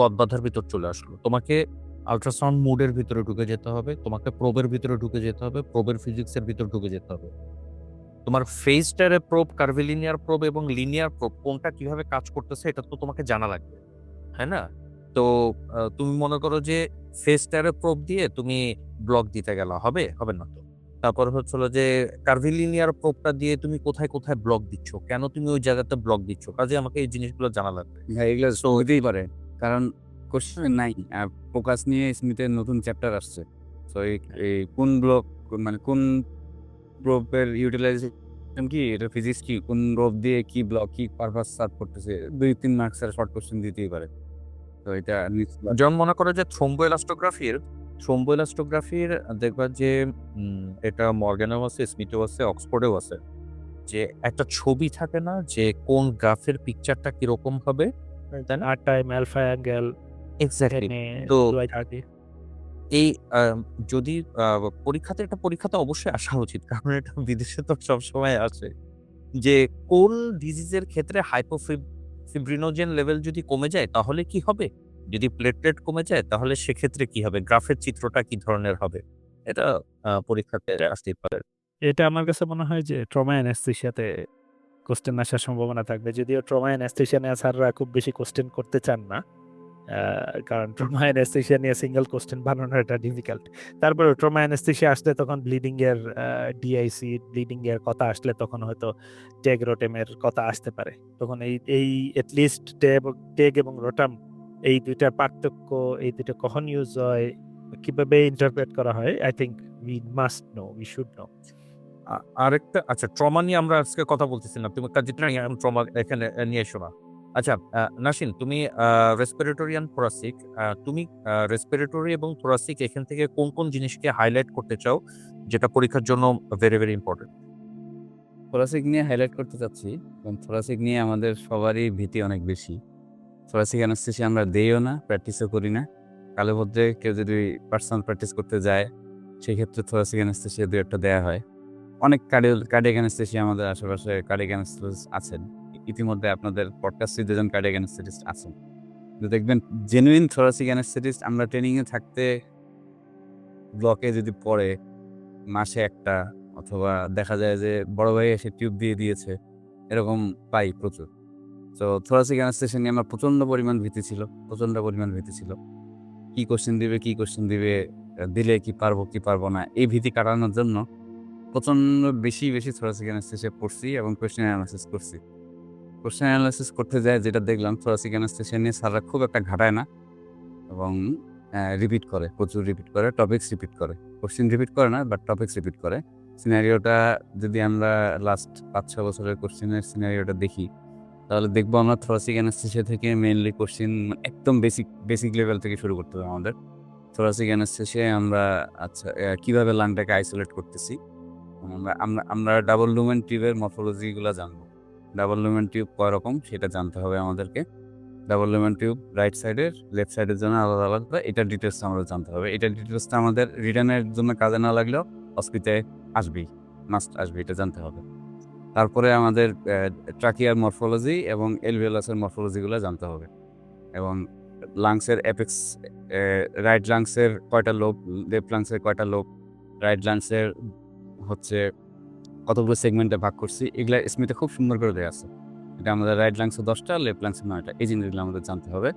গদবাধার ভিতর চলে আসলো। তোমাকে আল্ট্রাসাউন্ড মোডের ভিতরে ঢুকে যেতে হবে, তোমাকে প্রোবের ভিতরে ঢুকে যেতে হবে, প্রোবের ফিজিক্সের ভিতর ঢুকে যেতে হবে। তোমার ফেজ টারে প্রোব, কার্ভিলিনিয়ার প্রোব এবং লিনিয়ার প্রোব কোনটা কিভাবে কাজ করতেছে এটা তো তোমাকে জানা লাগবে, হ্যাঁ না? তো তুমি মনে করো যে ফেজ টারে প্রোব দিয়ে তুমি ব্লক দিতে গেলা, হবে না তো। তারপর হচ্ছিল যে কার্ভিলিনিয়ার প্রোবটা দিয়ে তুমি কোথায় ব্লক দিচ্ছ, কেন তুমি ওই জায়গাতে ব্লক দিচ্ছ, কাজে আমাকে এই জিনিসগুলো জানা লাগবে। হ্যাঁ, এগুলো হইতেই পারে, কারণ কোশ্চেন নাই, ফোকাস নিয়ে স্মিথের নতুন চ্যাপ্টার আসছে। তো এই কোন ব্লক মানে কোন প্রোবের ইউটিলাইজেশন কি, এটা ফিজিক্স কি, কোন প্রোব দিয়ে কি ব্লক কি পারপাস সার্ভ করতেছে, 2-3 মার্কসের শর্ট কোশ্চেন দিতেই পারে। তো এটা যেমন মনে করো যে থ্রোম্বোইলাস্টোগ্রাফির দেখবা যে এটা মর্গ্যানেও আছে, স্মিথেও আছে, অক্সফোর্ডেও আছে, যে একটা ছবি থাকে না যে কোন গ্রাফের পিকচারটা কিরকম হবে, তাই না? Time alpha angle exactly. তো এই যদি পরীক্ষাতে অবশ্যই আসা উচিত, কারণ এটা বিদেশে তো সবসময় আসে, যে কোন ডিজিজের ক্ষেত্রে হাইপোফিব্রিনোজেন লেভেল যদি কমে যায় তাহলে কি হবে, যদি প্লেটলেট কমে যায় তাহলে সেক্ষেত্রে কি হবে, গ্রাফের চিত্রটা কি ধরনের হবে, এটা পরীক্ষাতে আসতেই পারে। এটা আমার কাছে মনে হয় যে ট্রমা অ্যানেস্থেশিয়াতে কোশ্চেন আসার সম্ভাবনা থাকবে, যদিও ট্রমা অ্যানেস্থেশিয়া নিয়ে স্যাররা খুব বেশি কোশ্চেন করতে চান না, কারণ ট্রমা অ্যানেস্থেশিয়া নিয়ে সিঙ্গেল কোশ্চেন বানানো এটা ডিফিকাল্ট। তারপরে ট্রমা অ্যানেস্থেশিয়া আসলে তখন ব্লিডিং এর ডিআইসি ব্লিডিং এর কথা আসলে তখন হয়তো টেগ রোটেমের কথা আসতে পারে। তখন এই এই এটলিস্ট টেগ এবং রোটাম এই দুইটার পার্থক্য, এই দুইটা কখন ইউজ হয়, কিভাবে ইন্টারপ্রেট করা হয়, I think we must know, we should know. আরেকটা আচ্ছা, ট্রমা নিয়ে আমরা আজকে কথা বলতেছি না, তুমি কাজিটা ট্রমা এখানে নিয়ে এসো না। আচ্ছা নাসিন, তুমি রেসপিরেটরি অ্যান্ড থোরাসিক, তুমি রেসপিরেটরি এবং থোরাসিক এখান থেকে কোন কোন জিনিসকে হাইলাইট করতে চাও যেটা পরীক্ষার জন্য ভেরি ভেরি ইম্পর্টেন্ট? থোরাসিক নিয়ে হাইলাইট করতে চাচ্ছি, এবং থোরাসিক নিয়ে আমাদের সবারই ভীতি অনেক বেশি। থোরাসিক অ্যানাস্থেসিয়া আমরা দেইও না, প্র্যাকটিসও করি না। কালের মধ্যে কেউ যদি পার্সোনাল প্র্যাকটিস করতে যায়, সেক্ষেত্রে থোরাসিক অ্যানাস্থেসিয়া ২-১টা দেয়া হয়। অনেক কার্ডিয়াক অ্যানাস্থেসিয়া আমাদের আশেপাশে কার্ডিয়াক অ্যানাস্থেসিস্ট আছেন। ইতিমধ্যে আপনাদের পডকাস্টে ২ জন কার্ডিয়াক অ্যানাস্থেটিস্ট আছেন। কিন্তু দেখবেন জেনুইন থোরাসিক অ্যানাস্থেটিস্ট আমরা ট্রেনিংয়ে থাকতে ব্লকে যদি পড়ে মাসে ১টা, অথবা দেখা যায় যে বড় ভাই এসে টিউব দিয়ে দিয়েছে, এরকম পাই প্রচুর। তো থোরাসিক অ্যানাস্থেসিয়া নিয়ে আমার প্রচণ্ড পরিমাণ ভীতি ছিল। কি কোশ্চেন দিবে, দিলে কি পারবো না, এই ভীতি কাটানোর জন্য প্রচণ্ড বেশি থোরাসিক অ্যানাস্থেসিয়া পড়ছি এবং কোয়েশ্চেন অ্যানালাইসিস করছি। কোয়েশ্চেন অ্যানালাইসিস করতে যায় যেটা দেখলাম, থোরাসিক অ্যানাস্থেসিয়া নিয়ে স্যাররা খুব একটা ঘাটায় না, এবং রিপিট করে, প্রচুর রিপিট করে, টপিকস রিপিট করে। কোশ্চেন রিপিট করে না, বাট টপিকস রিপিট করে। সিনারিওটা যদি আমরা লাস্ট ৫-৬ বছরের কোশ্চেনের সিনারিওটা দেখি, তাহলে দেখবো আমরা থোরাসিক অ্যানাস্থেসিয়া থেকে মেইনলি কোশ্চেন একদম বেসিক লেভেল থেকে শুরু করতে হবে আমাদের। থোরাসিক অ্যানাস্থেসিয়ায় আমরা আচ্ছা কিভাবে লাংটাকে আইসোলেট করতেছি, আমরা ডাবল লুমেন টিউবের মরফোলজিগুলো জানবো। ডাবল লুমেন টিউব কয় রকম সেটা জানতে হবে আমাদেরকে। ডাবল লুমেন টিউব রাইট সাইডের, লেফট সাইডের জন্য আলাদা আলাদা, এটার ডিটেলসটা আমাদের জানতে হবে। এটার ডিটেলসটা আমাদের রিটার্নের জন্য কাজে না লাগলেও হসপিটালে মাস্ট আসবে, এটা জানতে হবে। তারপরে আমাদের ট্রাকিয়ার মরফোলজি এবং এলভিওলাসের মরফোলজিগুলো জানতে হবে, এবং লাংসের অ্যাপেক্স, রাইট লাংসের কয়টা লোব, লেফট লাংসের কয়টা লোব, রাইট লাংসের হচ্ছে কতগুলো সেগমেন্টে ভাগ করছি, এগুলা স্মিথে খুব সুন্দর করে দেওয়া আছে। এটা আমাদের রাইট লাংসে 10টা, লেফট লাংসে 9টা, এই জিনিসগুলো আমাদের জানতে হবে।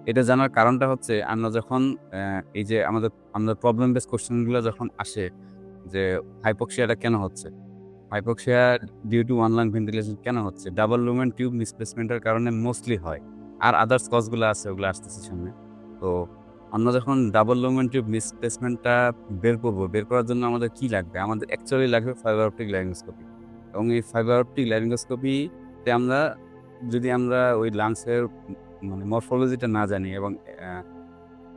এটা জানার কারণটা হচ্ছে আমরা যখন এই যে আমাদের প্রবলেম বেস কোশ্চেনগুলো যখন আসে যে হাইপক্সিয়াটা কেন হচ্ছে, hypoxia due to one lung ventilation কেন হচ্ছে, ডাবল লুমেন টিউব মিসপ্লেসমেন্টের কারণে মোস্টলি হয়, আর আদার্স কজগুলো আছে, ওগুলো আসতেছে সামনে। তো আমরা যখন ডাবল লুমেন টিউব মিসপ্লেসমেন্টটা বের করার জন্য আমাদের কি লাগবে, আমাদের অ্যাকচুয়ালি লাগবে ফাইবার অপটিক ল্যারিঙ্গোস্কোপি। এবং এই ফাইবার অপটিক ল্যারিঙ্গোস্কোপিতে যদি আমরা ওই লাংসের মানে মরফোলজিটা না জানি এবং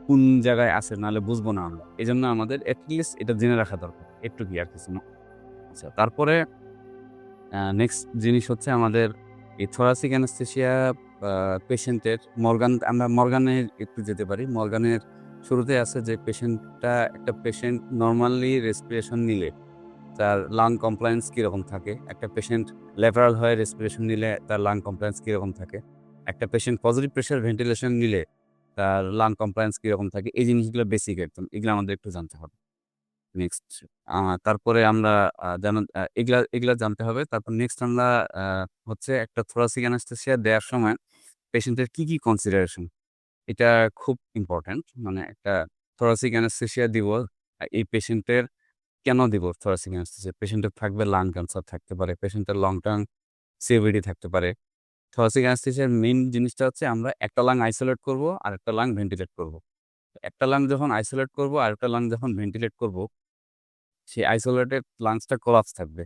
কোন জায়গায় আছে, নাহলে বুঝবো না আমরা। এই জন্য আমাদের অ্যাটলিস্ট এটা জেনে রাখা দরকার, একটু কি আর কিছু না। আচ্ছা, তারপরে নেক্সট জিনিস হচ্ছে আমাদের এই থোরাসিক অ্যানাস্থেসিয়া পেশেন্টের আমরা মর্গানে একটু যেতে পারি। মর্গানের শুরুতে আছে যে একটা পেশেন্ট নর্মালি রেসপিরেশন নিলে তার লাং কমপ্লায়েন্স কীরকম থাকে, একটা পেশেন্ট লেটারাল হয়ে রেসপিরেশন নিলে তার লাং কমপ্লায়েন্স কীরকম থাকে, একটা পেশেন্ট পজিটিভ প্রেশার ভেন্টিলেশন নিলে তার লাং কমপ্লায়েন্স কীরকম থাকে, এই জিনিসগুলো বেসিক একদম, এগুলো আমাদের একটু জানতে হবে। নেক্সট তারপরে আমরা এগুলা জানতে হবে। তারপর নেক্সট আমরা হচ্ছে একটা থোরাসিক অ্যানাস্থেসিয়া দেওয়ার সময় পেশেন্টের কি কনসিডারেশন, এটা খুব ইম্পর্ট্যান্ট। মানে একটা থোরাসিক অ্যানাস্থেসিয়া দিব, এই পেশেন্টের কেন দিব থোরাসিক অ্যানাস্থেসিয়া? পেশেন্টের থাকবে লাং ক্যান্সার থাকতে পারে, পেশেন্টের লং টার্ম সিওপিডি থাকতে পারে। থোরাসিক অ্যানাস্থেসিয়ার মেইন জিনিসটা হচ্ছে আমরা একটা লাং আইসোলেট করব আর একটা লাং ভেন্টিলেট করব। একটা লাং যখন আইসোলেট করব আর একটা লাং যখন ভেন্টিলেট করব, সেই আইসোলেটেড লাংসটা কোলাপস থাকবে,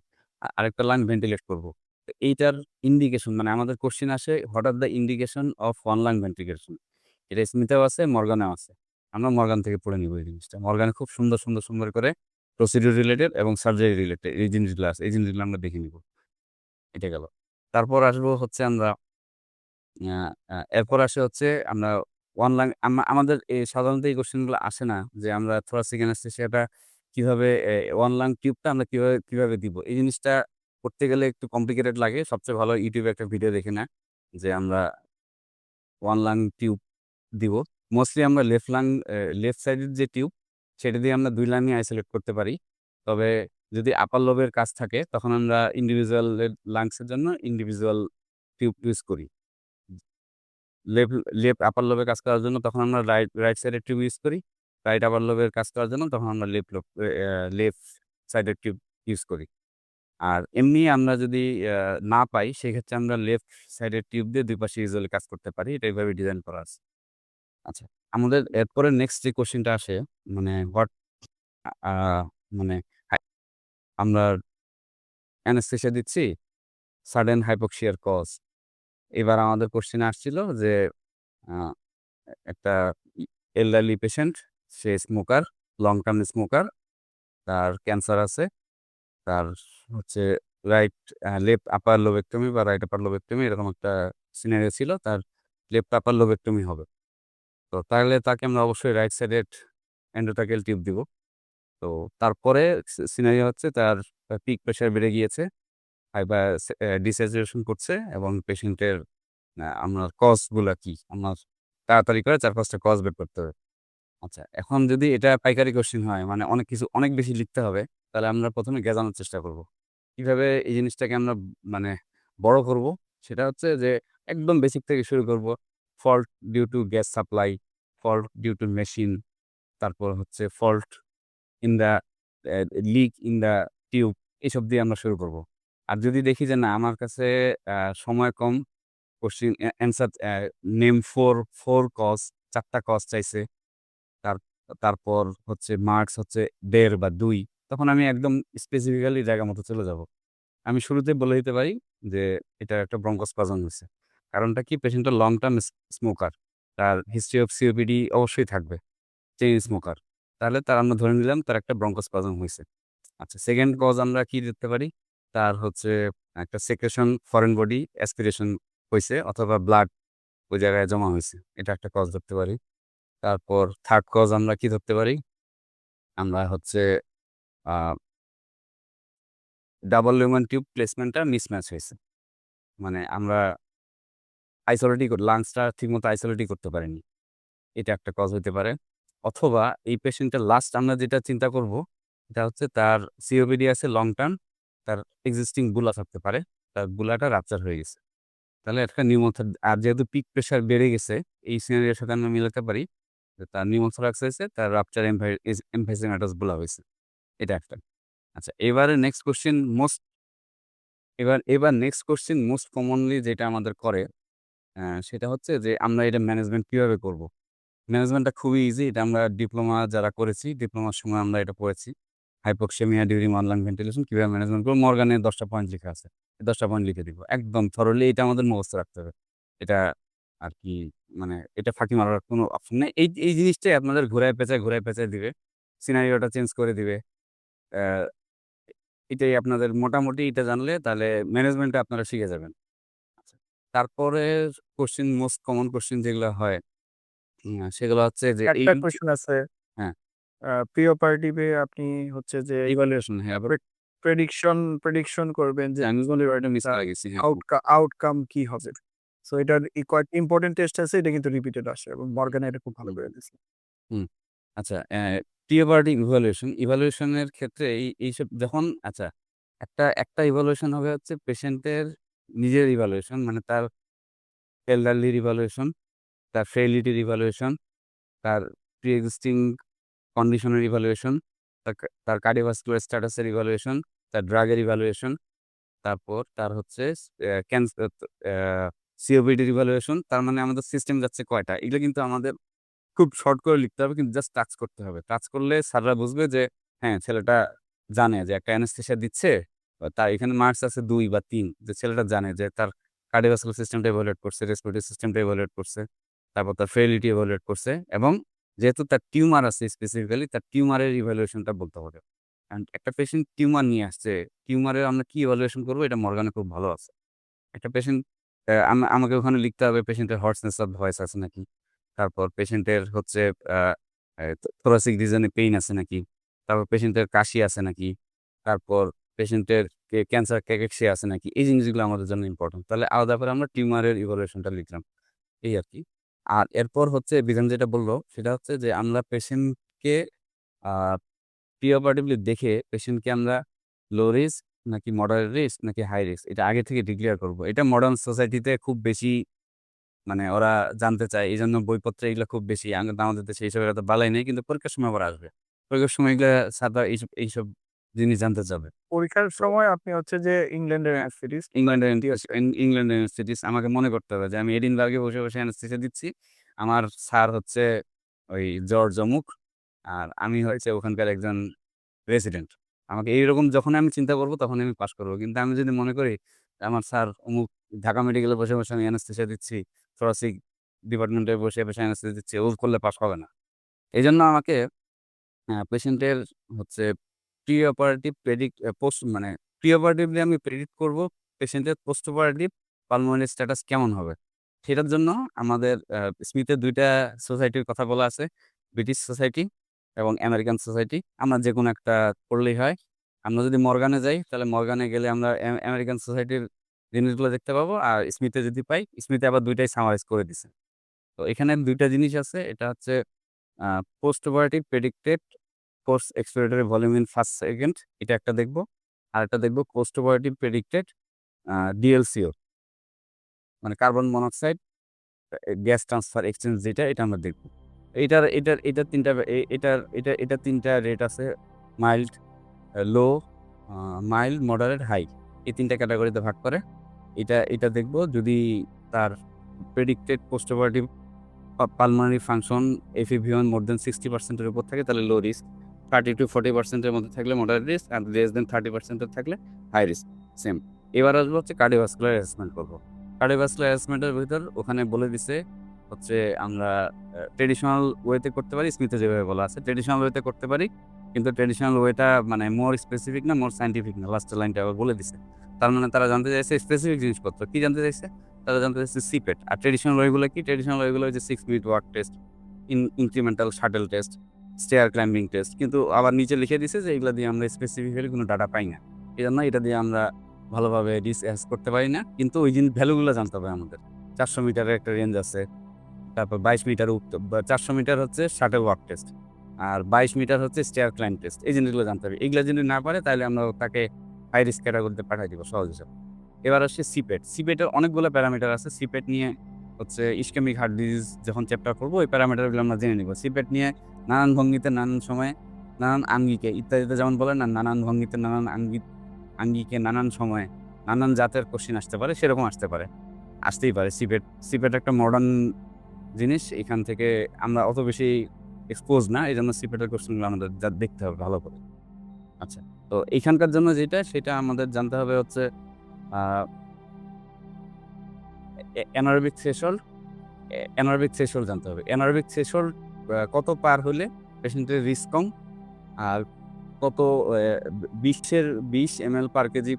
আরেকটা লাং ভেন্টিলেট করব। তো এইটার ইন্ডিকেশন, মানে আমাদের কোশ্চেন আসে what are the indication of one lung ventilation, এটা স্মিথেও আছে, মর্গানেও আছে। আমরা মর্গান থেকে পড়ে নিব এই জিনিসটা। মর্গানে খুব সুন্দর করে প্রসিডিউর রিলেটেড এবং সার্জারি রিলেটেড এই জিনিসগুলো আছে, এই জিনিসগুলো আমরা দেখে নিব। এটা গেল। তারপর আসবো হচ্ছে আমরা এরপর আসে হচ্ছে আমরা ওয়ান লাং, আমাদের সাধারণত এই কোশ্চেনগুলো আসে না যে আমরা থোরাসিক অ্যানাস্থেসিয়াটা কিভাবে, ওয়ান লাং টিউবটা আমরা কিভাবে দিব। এই জিনিসটা করতে গেলে একটু কমপ্লিকেটেড লাগে। সবচেয়ে ভালো ইউটিউবে একটা ভিডিও দেখে না যে আমরা ওয়ান লাং টিউব দিব। মোস্টলি আমরা লেফট সাইডের যে টিউব, সেটা দিয়ে আমরা 2 লাংই আইসোলেট করতে পারি। তবে যদি আপার লোবের কাজ থাকে তখন আমরা ইন্ডিভিজুয়াল লাংসের জন্য ইন্ডিভিজুয়াল টিউব ইউজ করি। লেফট লেফট আপার লোবের কাজ করার জন্য তখন আমরা রাইট সাইডের টিউব ইউজ করি। রাইট আপার লোবের কাজ করার জন্য তখন আমরা লেফট সাইডের টিউব ইউজ করি। আর এমনি আমরা যদি না পাই সেক্ষেত্রে আমরা লেফট সাইডের টিউব দিয়ে দুই পাশে ইউজুয়ালি কাজ করতে পারি। এটা এইভাবে ডিজাইন করা আছে। আচ্ছা, আমাদের এরপরে নেক্সট যে কোশ্চেনটা আসে মানে হোয়াট আ মানে আমরা অ্যানেসথেসিয়া দিচ্ছি, সাডেন হাইপোক্সিয়ার কজ। এবার আমাদের কোশ্চেনে আসছিল যে আ একটা এল্ডারলি পেশেন্ট, সে স্মোকার, লং টার্ম স্মোকার, তার ক্যান্সার আছে, তার হচ্ছে লেফট আপার লোবেক্টমি বা রাইট আপার লোবেক্টমি এরকম একটা সিনারিও ছিল। তার লেফট আপার লোবেক্টমি হবে। তো তাহলে তাকে আমরা অবশ্যই রাইট সাইডেড এন্ডোট্রাকিয়াল টিউব দিব। তো তারপরে সিনারিও হচ্ছে তার পিক প্রেশার বেড়ে গিয়েছে, হাইপার ডিস্যাচুরেশন করছে এবং পেশেন্টের আমরা কজগুলা কি? আমরা তাড়াতাড়ি করে ৪-৫ টা কজ বের করতে হবে। আচ্ছা, এখন যদি এটা পাইকারি কোশ্চেন হয় মানে অনেক বেশি লিখতে হবে, তাহলে আমরা ১ম এ গেজানোর চেষ্টা করব। কিভাবে এই জিনিসটাকে আমরা মানে বড় করব? সেটা হচ্ছে যে একদম বেসিক থেকে শুরু করব। Fault due to gas supply, fault due to machine, তারপর হচ্ছে fault in the leak in the tube, এসব দিয়ে আমরা শুরু করব। আর যদি দেখি যে না আমার কাছে সময় কম, কোশ্চেন অ্যান্সার নেম 4 কজ, ৪ টা কজ চাইছে। তার তারপর হচ্ছে মার্কস হচ্ছে ১.৫ বা ২, তখন আমি একদম স্পেসিফিক্যালি জায়গা মতো চলে যাব। আমি শুরুতেই বলে দিতে পারি যে এটা একটা ব্রঙ্কোস্পাজম হইছে। কারণটা কি? পেশেন্টটা লং টার্ম স্মোকার। তার হিস্ট্রি অফ সিওপিডি অবশ্যই থাকবে। Chain smoker. তাহলে আমরা ধরে নিলাম তার একটা ব্রঙ্কোস্পাজম হইছে। আচ্ছা, সেকেন্ড কজ আমরা কি দিতে পারি? তার হচ্ছে একটা সেক্রেশন ফরেন বডি অ্যাসপিরেশন হইছে অথবা ব্লাড ওই জায়গায় জমা হইছে। এটা একটা কজ ধরতে পারি। তারপর থার্ড কজ আমরা কি ধরতে পারি? আমরা হচ্ছে আ ডাবল লিউমেন টিউব প্লেসমেন্টটা মিসম্যাচ হয়েছে। মানে আমরা লাংসটা ঠিকমতো আইসোলেটই করতে পারিনি। এটা একটা কজ হইতে পারে। অথবা এই পেশেন্টের লাস্ট আমরা যেটা চিন্তা করব, এটা হচ্ছে তার সিওপিডি আছে লং টার্ম, তার এক্সিস্টিং বুলা থাকতে পারে। তার বুলাটা রাপচার হয়ে গেছে। তাহলে একটা আর যেহেতু পিক প্রেশার বেড়ে গেছে, এই সিনারিওর সাথে আমরা মিলাতে পারি যে তার নিউমোথোরাক্স হয়েছে, তার রাপচার এমফাইসিমাটাস বুলা হয়েছে। এটা একটা। আচ্ছা, এবার নেক্সট কোয়েশ্চেন মোস্ট কমনলি যেটা আমাদের করে সেটা হচ্ছে যে আমরা এটা ম্যানেজমেন্ট কিভাবে করব? ম্যানেজমেন্টটা খুবই ইজি। এটা আমরা ডিপ্লোমা যারা করেছি, ডিপ্লোমার সময় আমরা এটা পড়েছি। Hypoxaemia during on lung ventilation কিভাবে ম্যানেজমেন্ট করব? মর্গানে ১০ টা পয়েন্ট লিখা আছে। এই ১০ টা পয়েন্ট লিখে দিব। একদম থরোলি এটা আমাদের মুখস্থ রাখতে হবে। এটা আর কি মানে এটা ফাঁকি মারার কোনো অপশন নেই। এই জিনিসটাই আপনাদের ঘুরায় পেঁচায় দিবে। সিনারিওটা চেঞ্জ করে দিবে। অ্যা এটাই আপনাদের মোটামুটি এটা জানলে তাহলে ম্যানেজমেন্টটা আপনারা শিখে যাবেন। আচ্ছা, তারপরে মোস্ট কমন কোয়েশ্চেন যেগুলো হয় সেগুলো হচ্ছে যে একটা কোয়েশ্চেন আছে। হ্যাঁ, প্রি-অপারেটিভে আপনি হচ্ছে যে ইভালুয়েশন হ্যাঁ, আবার প্রেডিকশন করবেন যে আমি বলি ওটা মিস তার করে গেছি। হ্যাঁ, আউটকাম কি হবে। সো এটার কয়েকটা ইম্পোর্টেন্ট টেস্ট আছে, এটা কিন্তু রিপিটেড আসে এবং মর্গান এটা খুব ভালো করে দিয়েছে। হুম। আচ্ছা, প্রি-অপারেটিভ ইভালুয়েশনের ক্ষেত্রে এইসব যখন আচ্ছা, একটা ইভালুয়েশন হবে হচ্ছে পেশেন্টের নিজের ইভালুয়েশন মানে তার এল্ডারলির ইভালুয়েশন, তার ফ্রেইলিটির ইভালুয়েশন, তার প্রি এক্সিস্টিং কন্ডিশনের ইভালুয়েশন, তার কার্ডিওভাস্কুলার স্ট্যাটাসের ইভালুয়েশন, তার ড্রাগের ইভালুয়েশন, তারপর তার হচ্ছে সিওপিডির ইভালুয়েশন। তার মানে আমাদের সিস্টেম যাচ্ছে কয়টা? এগুলো কিন্তু আমাদের খুব শর্ট করে লিখতে হবে কিন্তু জাস্ট টাচ করতে হবে। টাচ করলে স্যাররা বুঝবে যে হ্যাঁ, ছেলেটা জানে যে একটা অ্যানেসথেসিয়া দিচ্ছে। তার এখানে মার্কস আছে ২ বা ৩, যে ছেলেটা জানে যে তার কার্ডিওভাস্কুলার সিস্টেমটা ইভালুয়েট করছে, রেসপিরেটরি সিস্টেমটা ইভালুয়েট করছে, তারপর তার ফ্রেইলিটি ইভালুয়েট করছে এবং যেহেতু তার টিউমার আছে স্পেসিফিক্যালি তার টিউমারের ইভালুয়েশনটা বলতে হবে। অ্যান্ড একটা পেশেন্ট টিউমার নিয়ে আসছে, টিউমারের আমরা কি ইভালুয়েশন করব এটা মর্গানে খুব ভালো আছে। একটা পেশেন্ট আমাকে ওখানে লিখতে হবে পেশেন্টের হর্সনেস অফ ভয়েস আছে নাকি? তারপর পেশেন্টের হচ্ছে আ এ থোরাসিক রিজনে পেইন আছে নাকি? তারপর পেশেন্টের কাশি আছে নাকি? তারপর পেশেন্টের ক্যান্সার ক্যাকেক্সিয়া আছে নাকি? এই জিনিসগুলো আমাদের জন্য ইম্পোর্টেন্ট। তাহলে আলাদা করে আমরা টিউমারের ইভালুয়েশনটা লিখলাম। এই আরকি। আর এরপর হচ্ছে বিধান যেটা বলল সেটা হচ্ছে যে আমরা পেশেন্টকে আ প্রি অপারেটিভলি দেখে পেশেন্টকে আমরা লো রিস্ক নাকি মডারেট রিস্ক নাকি হাই রিস্ক, এটা আগে থেকে ডিক্লেয়ার করব। এটা মডার্ন সোসাইটিতে খুব বেশি মানে ওরা জানতে চায়। এই জন্য বইপত্রে এগুলো খুব বেশি। আমাদের দেশে এইসব এত বালাই নেই, কিন্তু পরীক্ষার সময় আবার আসবে। পরীক্ষার সময় এগুলা স্যাররা এইসব জিনিস জানতে চাবে। পরীক্ষার সময় আপনি হচ্ছে যে ইংল্যান্ডের সিরিজ ইংল্যান্ডের ইংল্যান্ডের ইনস্টিটিউটস আমাকে মনে করতে হবে যে আমি এডিনবার্গে বসে বসে অ্যানেস্থেসিয়া দিচ্ছি। আমার স্যার হচ্ছে ওই জর্জ অমুক, আর আমি হচ্ছে ওখানকার একজন রেসিডেন্ট। আমাকে এইরকম যখন আমি চিন্তা করব তখন আমি পাস করব। কিন্তু আমি যদি মনে করি আমার স্যার অমুক ঢাকা মেডিকেলে বসে বসে আমি অ্যানেস্থেসিয়া দিচ্ছি, থোরাসিক ডিপার্টমেন্টে বসে বসে অ্যানেস্থেসিয়া দিচ্ছি, ও করলে পাস হবে না। এইজন্য আমাকে পেশেন্টের হচ্ছে প্রি অপারেটিভ মানে প্রি অপারেটিভলি আমি প্রেডিক্ট করব পেশেন্টের পোস্ট অপারেটিভ পালমোনারি স্ট্যাটাস কেমন হবে। সেটার জন্য আমাদের স্মিথের ২ টা সোসাইটির কথা বলা আছে। ব্রিটিশ সোসাইটি এবং আমেরিকান সোসাইটি। আমরা যেকোনো একটা পড়লেই হয়। আমরা যদি মর্গানে যাই তাহলে মর্গানে গেলে আমরা আমেরিকান সোসাইটির জিনিসগুলো দেখতে পাবো। আর স্মিথে যদি পাই, স্মিথে আবার ২ টাই সামারাইজ করে দিছে। তো এখানে ২ টা জিনিস আছে। এটা হচ্ছে post operative predicted post expiratory volume in first second, এটা একটা দেখব। আরেকটা দেখব পোস্ট অপারেটিভ প্রেডিক্টেড ডিএলসিও, মানে carbon monoxide gas transfer exchange, যেটা এটা আমরা দেখব। এটার ৩ টা এটার ৩ টা রেট আছে: মাইল্ড, লো, মাইল্ড, মডারেট, হাই। এই ৩ টা ক্যাটাগরিতে ভাগ করে। এটা দেখব যদি তার predicted post operative pulmonary function FEV1 মোর দেন 60% এর উপর থাকে তাহলে লো রিস্ক, 30-40% এর মধ্যে থাকলে মডারেট রিস্ক, আর লেস দেন 30% এর থাকলে হাই রিস্ক। সেম। এবার আসবো হচ্ছে কার্ডিওভাস্কুলার অ্যাসেসমেন্ট করব। কার্ডিওভাস্কুলার অ্যাসেসমেন্টের ভিতর ওখানে বলে দিছে হচ্ছে আমরা ট্র্যাডিশনাল ওয়েতে করতে পারি। স্মিথে যেভাবে বলা আছে ট্র্যাডিশনাল ওয়েতে করতে পারি, কিন্তু ট্র্যাডিশনাল ওয়েটা মানে মোর স্পেসিফিক না, মোর সায়েন্টিফিক না। লাস্টের লাইনটা আবার বলে দিছে। তার মানে তারা জানতে চাইছে স্পেসিফিক জিনিসপত্র। কি জানতে চাইছে? তারা জানতে চাইছে সিপেট। আর ট্র্যাডিশনাল ওয়েগুলো কি? ট্র্যাডিশনাল ওয়েগুলো হচ্ছে 6 minute walk test, incremental shuttle test, stair climbing test. কিন্তু আবার নিচে লিখে দিছে যে এগুলো দিয়ে আমরা স্পেসিফিক্যালি কোনো ডাটা পাই না। এজন্য এটা দিয়ে আমরা ভালোভাবে রিসার্চ করতে পারি না। কিন্তু ওই ভ্যালুগুলো জানতে হবে আমাদের। 400 মিটারের একটা রেঞ্জ আছে। তারপর 22 মিটার 400 মিটার হচ্ছে শাটল ওয়াক টেস্ট। আর 22 মিটার হচ্ছে স্টেয়ার ক্লাইম্ব টেস্ট। এই জিনিসগুলো জানতে হবে। এগুলো যদি না পারে তাহলে আমরা তাকে হাই রিস্ক ক্যাটাগরিতে পাঠাই দিব সহজ হিসাবে। এবার আসছে সিপেট। সিপেটের অনেকগুলো প্যারামিটার আছে। সিপেট নিয়ে হচ্ছে ইসকেমিক হার্ট ডিজিজ যখন চ্যাপ্টার করবো ওই প্যারামিটারগুলো আমরা জেনে নিব। সিপেট নিয়ে নানান ভঙ্গিতে, নানান সময়ে, নানান আঙ্গিকে ইত্যাদিতে যেমন বলে না, নানান ভঙ্গিতে, নানান আঙ্গিকে, নানান সময়ে, নানান জাতের কোশ্চেন আসতে পারে, সেরকম আসতে পারে, আসতেই পারে। সিপেট একটা মডার্ন জিনিস। এখান থেকে আমরা অত বেশি এক্সপোজ না, এই জন্য সিপেটের কোশ্চেনগুলো আমাদের দেখতে হবে ভালো করে। আচ্ছা, তো এইখানকার জন্য সেটা আমাদের জানতে হবে হচ্ছে অ্যানারোবিক থ্রেশহোল্ড জানতে হবে। অ্যানারোবিক থ্রেশহোল্ড কত পার হলে পেশেন্টের রিস্ক কম, আর কত 20 ml পার কেজি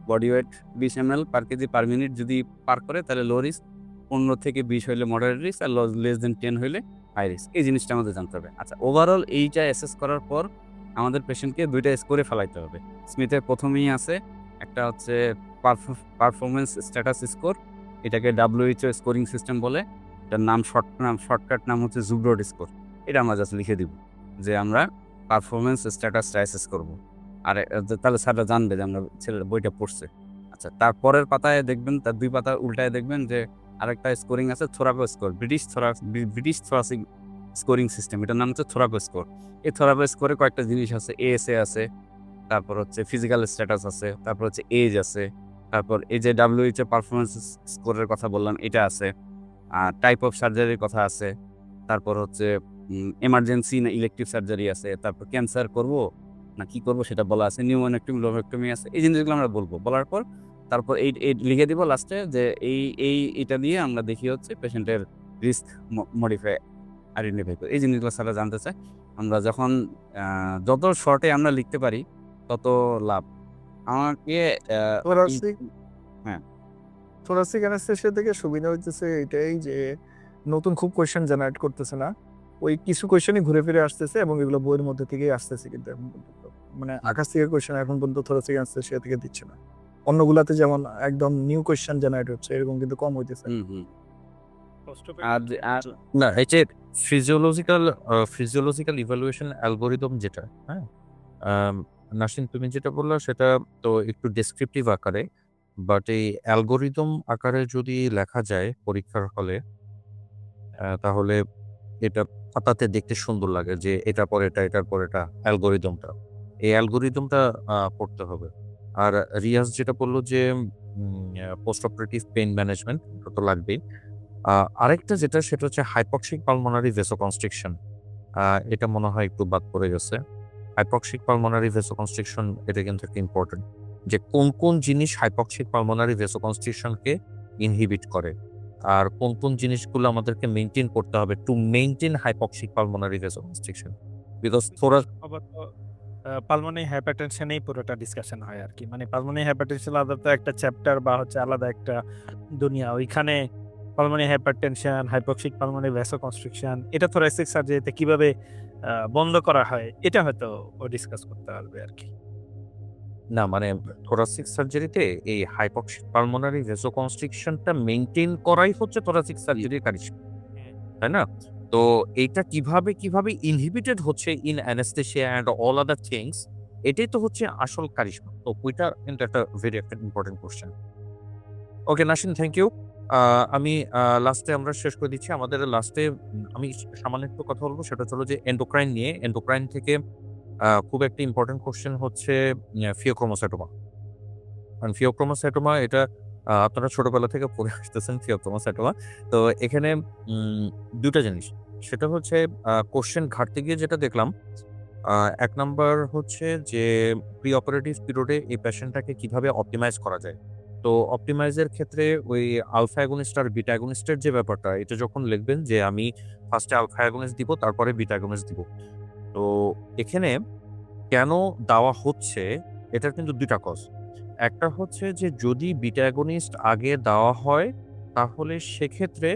বডি ওয়েট, 20 ml পার কেজি পার মিনিট যদি পার করে তাহলে লো রিস্ক, 15 থেকে 20 হইলে মডারেট রিস্ক, আর লেস দেন 10 হইলে হাই রিস্ক। এই জিনিসটা আমাদের জানতে হবে। আচ্ছা, ওভারঅল এইটা অ্যাসেস করার পর আমাদের পেশেন্টকে 2টা স্কোরে ফেলাইতে হবে। স্মিথের প্রথমেই আছে একটা হচ্ছে পারফরমেন্স স্ট্যাটাস স্কোর। এটাকে WHO স্কোরিং সিস্টেম বলে। এটার শর্টকাট নাম হচ্ছে জুব্রোড স্কোর। এটা আমরা জাস্ট লিখে দিব যে আমরা পারফরমেন্স স্ট্যাটাসটা অ্যাসেস করব। আর তাহলে স্যাররা জানবে যে আমরা ছেলের বইটা পড়ছে। আচ্ছা, তারপরের পাতায় দেখবেন, তার 2 পাতা উল্টায় দেখবেন যে আরেকটা স্কোরিং আছে, thoraco score. British thoracic scoring system, এটার নাম হচ্ছে থোরাকো স্কোর। এই থোরাকো স্কোরে কয়েকটা জিনিস আছে। ASA আছে, তারপর হচ্ছে ফিজিক্যাল স্ট্যাটাস আছে, তারপর হচ্ছে এজ আছে, তারপর এই যে WHO পারফরমেন্স স্কোরের কথা বললাম এটা আছে, আর টাইপ অফ সার্জারির কথা আছে, তারপর হচ্ছে এমার্জেন্সি না ইলেকটিভ সার্জারি আছে, তারপর ক্যান্সার করব না কি করব সেটা বলা আছে, নিউমোনেক্টমি, লোবেক্টমি আছে। এই জিনিসগুলো আমরা বলবো। বলার পর তারপর এই লিখে দিব লাস্টে যে এটা দিয়ে আমরা দেখি হচ্ছে পেশেন্টের রিস্ক আইডেন্টিফাই করি। এই জিনিসগুলো স্যারা জানতে চায়। আমরা যখন যত শর্টে আমরা লিখতে পারি তত লাভ। আমাকে হ্যাঁ। থোরাসিক অ্যানেস্থেসিয়া থেকে সুবিধা হইতেছে এটাই যে নতুন খুব কোয়েশ্চেন জেনারেট করতেছে না। ওই কিছু কোয়েশ্চেনই ঘুরে ফিরে আসতেছে এবং এগুলো বইয়ের মধ্যে থেকেই আসতেছে, কিন্তু এখন পর্যন্ত মানে আকাশ থেকে কোয়েশ্চেন এখন পর্যন্ত থোরাসিক অ্যানেস্থেসিয়া থেকে দিচ্ছে না। অন্যগুলাতে যেমন একদম নিউ কোয়েশ্চেন জেনারেট হচ্ছে, এরকম কিন্তু কম হইতেছে। আর না, এই যে ফিজিওলজিক্যাল ইভালুয়েশন অ্যালগোরিদম যেটা, হ্যাঁ, নাসিন তুমি যেটা বললা সেটা তো একটু ডেসক্রিপটিভ আকারে, বাট এই অ্যালগোরিদম আকারে যদি লেখা যায় পরীক্ষার হলে তাহলে এটা খাতাতে দেখতে সুন্দর লাগে যে এটার পর এটা, এটার পর এটা অ্যালগোরিদমটা। এই অ্যালগোরিদমটা পড়তে হবে। আর রিয়াজ যেটা বলল যে পোস্ট অপারেটিভ পেইন ম্যানেজমেন্ট ওটা তো লাগবেই। আরেকটা যেটা সেটা হচ্ছে হাইপক্সিক পালমোনারি ভেসোকনস্ট্রিকশন। এটা মনে হয় একটু বাদ পড়ে গেছে। হাইপক্সিক পালমোনারি ভেসোকনস্ট্রিকশন এটা কিন্তু একটা ইম্পর্টেন্ট, যে কোন কোন জিনিস হাইপক্সিক পালমোনারি ভেসোকনস্ট্রিকশনকে ইনহিবিট করে আর কোন কোন জিনিসগুলো আমাদেরকে মেনটেন করতে হবে to maintain hypoxic pulmonary vasoconstriction. Because থোড়া সম্ভবত পালমোনারি হাইপারটেনশনেই পুরোটা ডিসকাশন হয় আর কি। মানে পালমোনারি হাইপারটেনশন আলাদা একটা চ্যাপ্টার বা হচ্ছে আলাদা একটা দুনিয়া। ওইখানে pulmonary hypertension, hypoxic pulmonary vasoconstriction এটা থোরাসিক সার্জারিতে কিভাবে বন্ধ করা হয় এটা হয়তো ও ডিসকাস করতে পারবে আর কি। না মানে থোরাসিক সার্জারিতে এই হাইপক্সিক পালমোনারি ভেসোকনস্ট্রিকশনটা মেনটেন করাই হচ্ছে থোরাসিক সার্জারির কারিশমা, তাই না? তো এইটা কিভাবে ইনহিবিটেড হচ্ছে in anaesthesia and all other things, এটাই তো হচ্ছে আসল কারিশমা। তো ওইটা কিন্তু একটা ভেরি একটা important question. Okay Nasin, thank you. আমি লাস্টে আমরা শেষ করে দিচ্ছি। আমাদের লাস্টে আমি সামান্য একটু কথা বলবো, সেটা হলো যে এন্ডোক্রাইন নিয়ে। এন্ডোক্রাইন থেকে খুব একটা ইম্পর্টেন্ট কোশ্চেন হচ্ছে ফিওক্রোমোসাইটোমা। কারণ ফিওক্রোমোসাইটোমা এটা আপনারা ছোটবেলা থেকে পড়ে আসতেছেন ফিওক্রোমোসাইটোমা। তো এখানে ২ টা জিনিস। সেটা হচ্ছে কোশ্চেন ঘাটতে গিয়ে যেটা দেখলাম, ১ নাম্বার হচ্ছে যে প্রি অপারেটিভ পিরিয়ডে এই পেশেন্টটাকে কিভাবে অপটিমাইজ করা যায়। তো অপটিমাইজের ক্ষেত্রে ওই আলফা অ্যাগনিস্ট আর বিটা অ্যাগনিস্টের যে ব্যাপারটা, এটা যখন লিখবেন যে আমি ফার্স্টে আলফা অ্যাগনিস্ট দিব, তারপরে বিটা অ্যাগনিস্ট দিব। তো এখানে কেন দেওয়া হচ্ছে এটার কিন্তু ২ টা কজ। একটা হচ্ছে যে যদি বিটা অ্যাগনিস্ট আগে দেওয়া হয় তাহলে সেক্ষেত্রে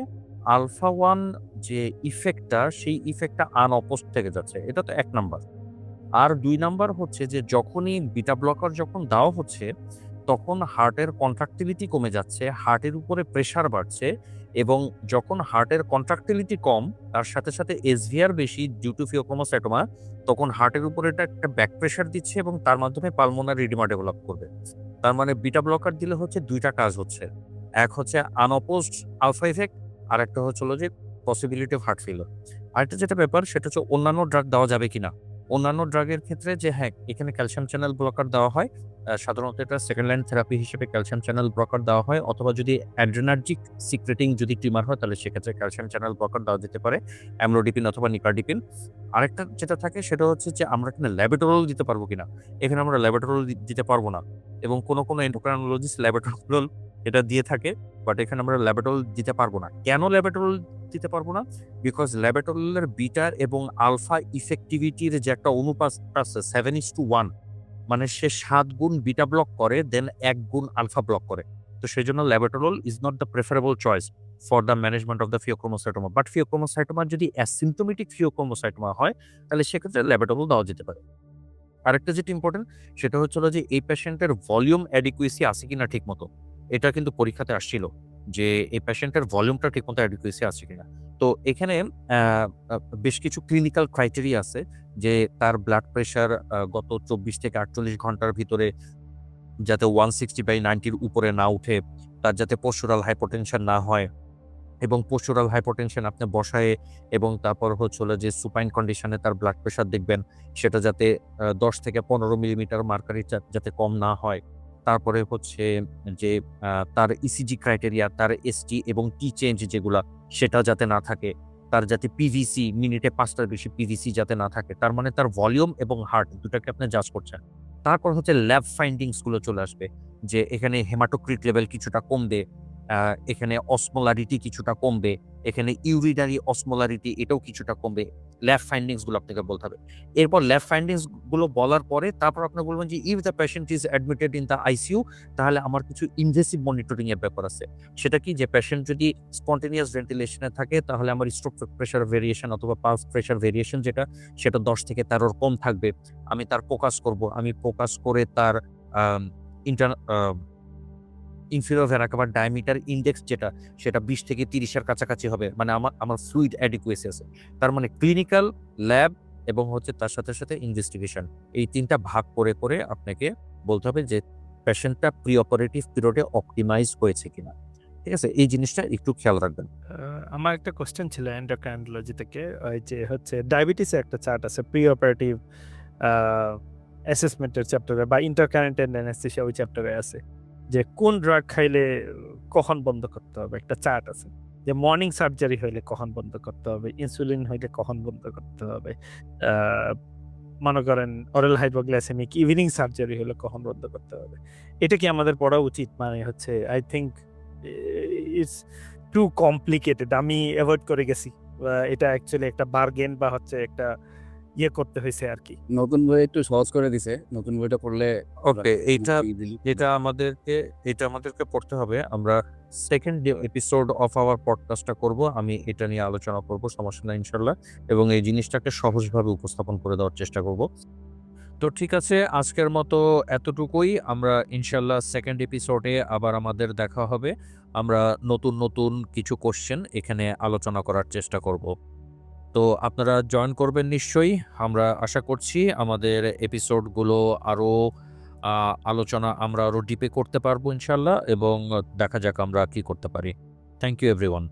আলফা 1 যে ইফেক্টটা সেই ইফেক্টটা আনঅপোজড থেকে যাচ্ছে। এটা তো ১ নাম্বার। আর ২ নাম্বার হচ্ছে যে যখনই বিটা ব্লকার যখন দেওয়া হচ্ছে তখন হার্টের কন্ট্রাক্টিলিটি কমে যাচ্ছে, হার্টের উপরে প্রেশার বাড়ছে এবং যখন হার্টের কন্ট্রাক্টিলিটি কম তার সাথে সাথে এসভিআর বেশি ডিউ টু ফিওক্রোমোসাইটোমা, তখন হার্টের উপরে এটা একটা ব্যাক প্রেশার দিচ্ছে এবং তার মাধ্যমে পালমোনারি এডিমা ডেভেলপ করবে। তার মানে বিটা ব্লকার দিলে হচ্ছে ২ টা কাজ হচ্ছে। এক হচ্ছে আনঅপোজড আলফা ইফেক্ট, আর একটা হচ্ছে হলো যে পসিবিলিটি অফ হার্ট ফেইলিউর। আরেকটা যেটা ব্যাপার সেটা হচ্ছে অন্যান্য ড্রাগ দেওয়া যাবে কিনা। অন্যান্য ড্রাগের ক্ষেত্রে যে হ্যাঁ, এখানে ক্যালসিয়াম চ্যানেল ব্লকার দেওয়া হয়। সাধারণত এটা সেকেন্ড লাইন থেরাপি হিসেবে ক্যালসিয়াম চ্যানেল ব্লকার দেওয়া হয়, অথবা যদি অ্যাড্রেনার্জিক সিক্রেটিং যদি টিউমার হয় তাহলে সেক্ষেত্রে ক্যালসিয়াম চ্যানেল ব্লকার দেওয়া যেতে পারে, অ্যামলোডিপিন অথবা নিকারডিপিন। আরেকটা যেটা থাকে সেটা হচ্ছে যে আমরা এখানে ল্যাবেটোরোল দিতে পারবো কিনা। এখানে আমরা ল্যাবেটোরোল দিতে পারবো না, এবং কোনো এন্ডোক্রাইনোলজিস্ট ল্যাবেটোরোল এটা দিয়ে থাকে, বাট এখানে আমরা ল্যাবেটোরোল দিতে পারবো না। কেন ল্যাবেটোরোল দিতে পারবো না? বিকজ ল্যাবেটোরোলের বিটার এবং আলফা ইফেক্টিভিটির যে একটা অনুপাত আছে 7:1, মানে সে ৭ গুণ বিটা ব্লক করে দেন ১ গুণ আলফা ব্লক করে। তো সেজন্য labetalol is not the preferable choice for the management of the phaeochromocytoma. But phaeochromocytoma যদি অ্যাসিম্পটোমেটিক ফিওক্রোমোসাইটোমা হয় তাহলে সেক্ষেত্রে ল্যাবেটোরোল দেওয়া যেতে পারে। আরেকটা যেটা ইম্পর্টেন্ট সেটা হচ্ছে হলো যে এই পেশেন্টের ভলিউম অ্যাডিকুয়েসি আছে কিনা ঠিকমতো। এটা কিন্তু পরীক্ষাতে আসছিল যে এই পেশেন্টের ভলিউমটা ঠিকমতো অ্যাডিকুয়েসি আছে কিনা। তো এখানে আ আ বেশ কিছু ক্লিনিক্যাল ক্রাইটেরিয়া আছে যে তার ব্লাড প্রেশার গত ২৪ থেকে ৪৮ ঘন্টার ভিতরে যাতে 160/90 র উপরে না উঠে, তার যাতে পোস্চুরাল হাইপোটেনশন না হয়, এবং পোস্চুরাল হাইপোটেনশন আপনি বসায়ে এবং তারপর হচ্ছে হলো যে সুপাইন কন্ডিশনে তার ব্লাড প্রেশার দেখবেন সেটা যাতে ১০ থেকে ১৫ মিলিমিটার মার্কারি যাতে কম না হয়। তারপরে হচ্ছে যে তার ইসিজি ক্রাইটেরিয়া, তার এসটি এবং টি চেঞ্জ যেগুলা সেটা যাতে না থাকে। তার যাতে পিভিসি মিনিটে ৫ টার বেশি পিভিসি যাতে না থাকে। তার মানে তার ভলিউম এবং হার্ট দুটাকে আপনি জাজ করছেন। তারপর হচ্ছে ল্যাব ফাইন্ডিংস গুলো চলে আসবে যে এখানে হেমাটোক্রিট লেভেল কিছুটা কমবে, এখানে অসমোলারিটি কিছুটা কমবে, এখানে ইউরিনারি অসমোলারিটি এটাও কিছুটা কমবে। ল্যাব ফাইন্ডিংস গুলো আপনাকে বলতে হবে। এরপর ল্যাব ফাইন্ডিংস গুলো বলার পরে তারপর আপনি বলবেন যে if the patient is admitted in the ICU, তাহলে আমার কিছু ইনভেসিভ মনিটরিং এর ব্যাপার আছে। সেটা কি, যে পেশেন্ট যদি স্পন্টেনিয়াস ভেন্টিলেশনে থাকে তাহলে আমার স্ট্রোক প্রেশার ভেরিয়েশন অথবা পালস প্রেশার ভেরিয়েশন সেটা ১০ থেকে ১৩ কম থাকবে। আমি তার ফোকাস করব। আমি ফোকাস করে তার um inter uh inferior vena cava diameter index সেটা ২০ থেকে ৩০ এর কাছাকাছি হবে। মানে আমার ফ্লুইড অ্যাডিকুয়েসি আছে। তার মানে ক্লিনিক্যাল, ল্যাব এবং হচ্ছে তার সাথে সাথে ইনভেস্টিগেশন, এই ৩টা ভাগ করে করে আপনাকে বলতে হবে যে পেশেন্টটা প্রি অপারেটিভ পিরিয়ডে অপটিমাইজ হয়েছে কিনা। ঠিক আছে? এই জিনিসটা একটু খেয়াল রাখবেন। আমার একটা কোশ্চেন ছিল এন্ডোক্রাইনোলজি থেকে, ওই যে হচ্ছে ডায়াবেটিসের একটা চার্ট আছে প্রি অপারেটিভ অ্যাসেসমেন্টের চ্যাপ্টারে বা ইন্টারকারেন্ট অ্যানেস্থেসিয়া ওই চ্যাপ্টারে আছে যে কোন ড্রাগ খাইলে কখন বন্ধ করতে হবে, একটা চার্ট আছে যে মর্নিং সার্জারি হইলে কখন বন্ধ করতে হবে, ইনসুলিন হইলে কখন বন্ধ করতে হবে, মনে করেন অরাল হাইপোগ্লাইসেমিক ইভিনিং সার্জারি হলে কখন বন্ধ করতে হবে। এটা কি আমাদের পড়া উচিত? মানে হচ্ছে I think it's too complicated, আমি অ্যাভয়েড করে গেছি। এটা অ্যাকচুয়ালি একটা বার্গেন বা হচ্ছে একটা ইয়ে করতে হয়েছে আর কি। নতুন বই একটু সহজ করে দিছে, নতুন বইটা পড়লে ওকে, এটা আমাদেরকে পড়তে হবে। আমরা সেকেন্ড এপিসোড অফ আওয়ার পডকাস্টটা করব, আমি এটা নিয়ে আলোচনা করব, সমস্যা নাই ইনশাল্লাহ, এবং এই জিনিসটাকে সহজভাবে উপস্থাপন করে দেওয়ার চেষ্টা করব। তো ঠিক আছে, আজকের মতো এতটুকুই। আমরা ইনশাল্লাহ সেকেন্ড এপিসোডে আবার আমাদের দেখা হবে। আমরা নতুন নতুন কিছু কোশ্চেন এখানে আলোচনা করার চেষ্টা করব। তো আপনারা জয়েন করবেন নিশ্চয়ই। আমরা আশা করছি আমাদের এপিসোডগুলো আরও আলোচনা আমরা আরও ডিপে করতে পারবো ইনশাল্লাহ, এবং দেখা যাক আমরা কি করতে পারি। Thank you everyone.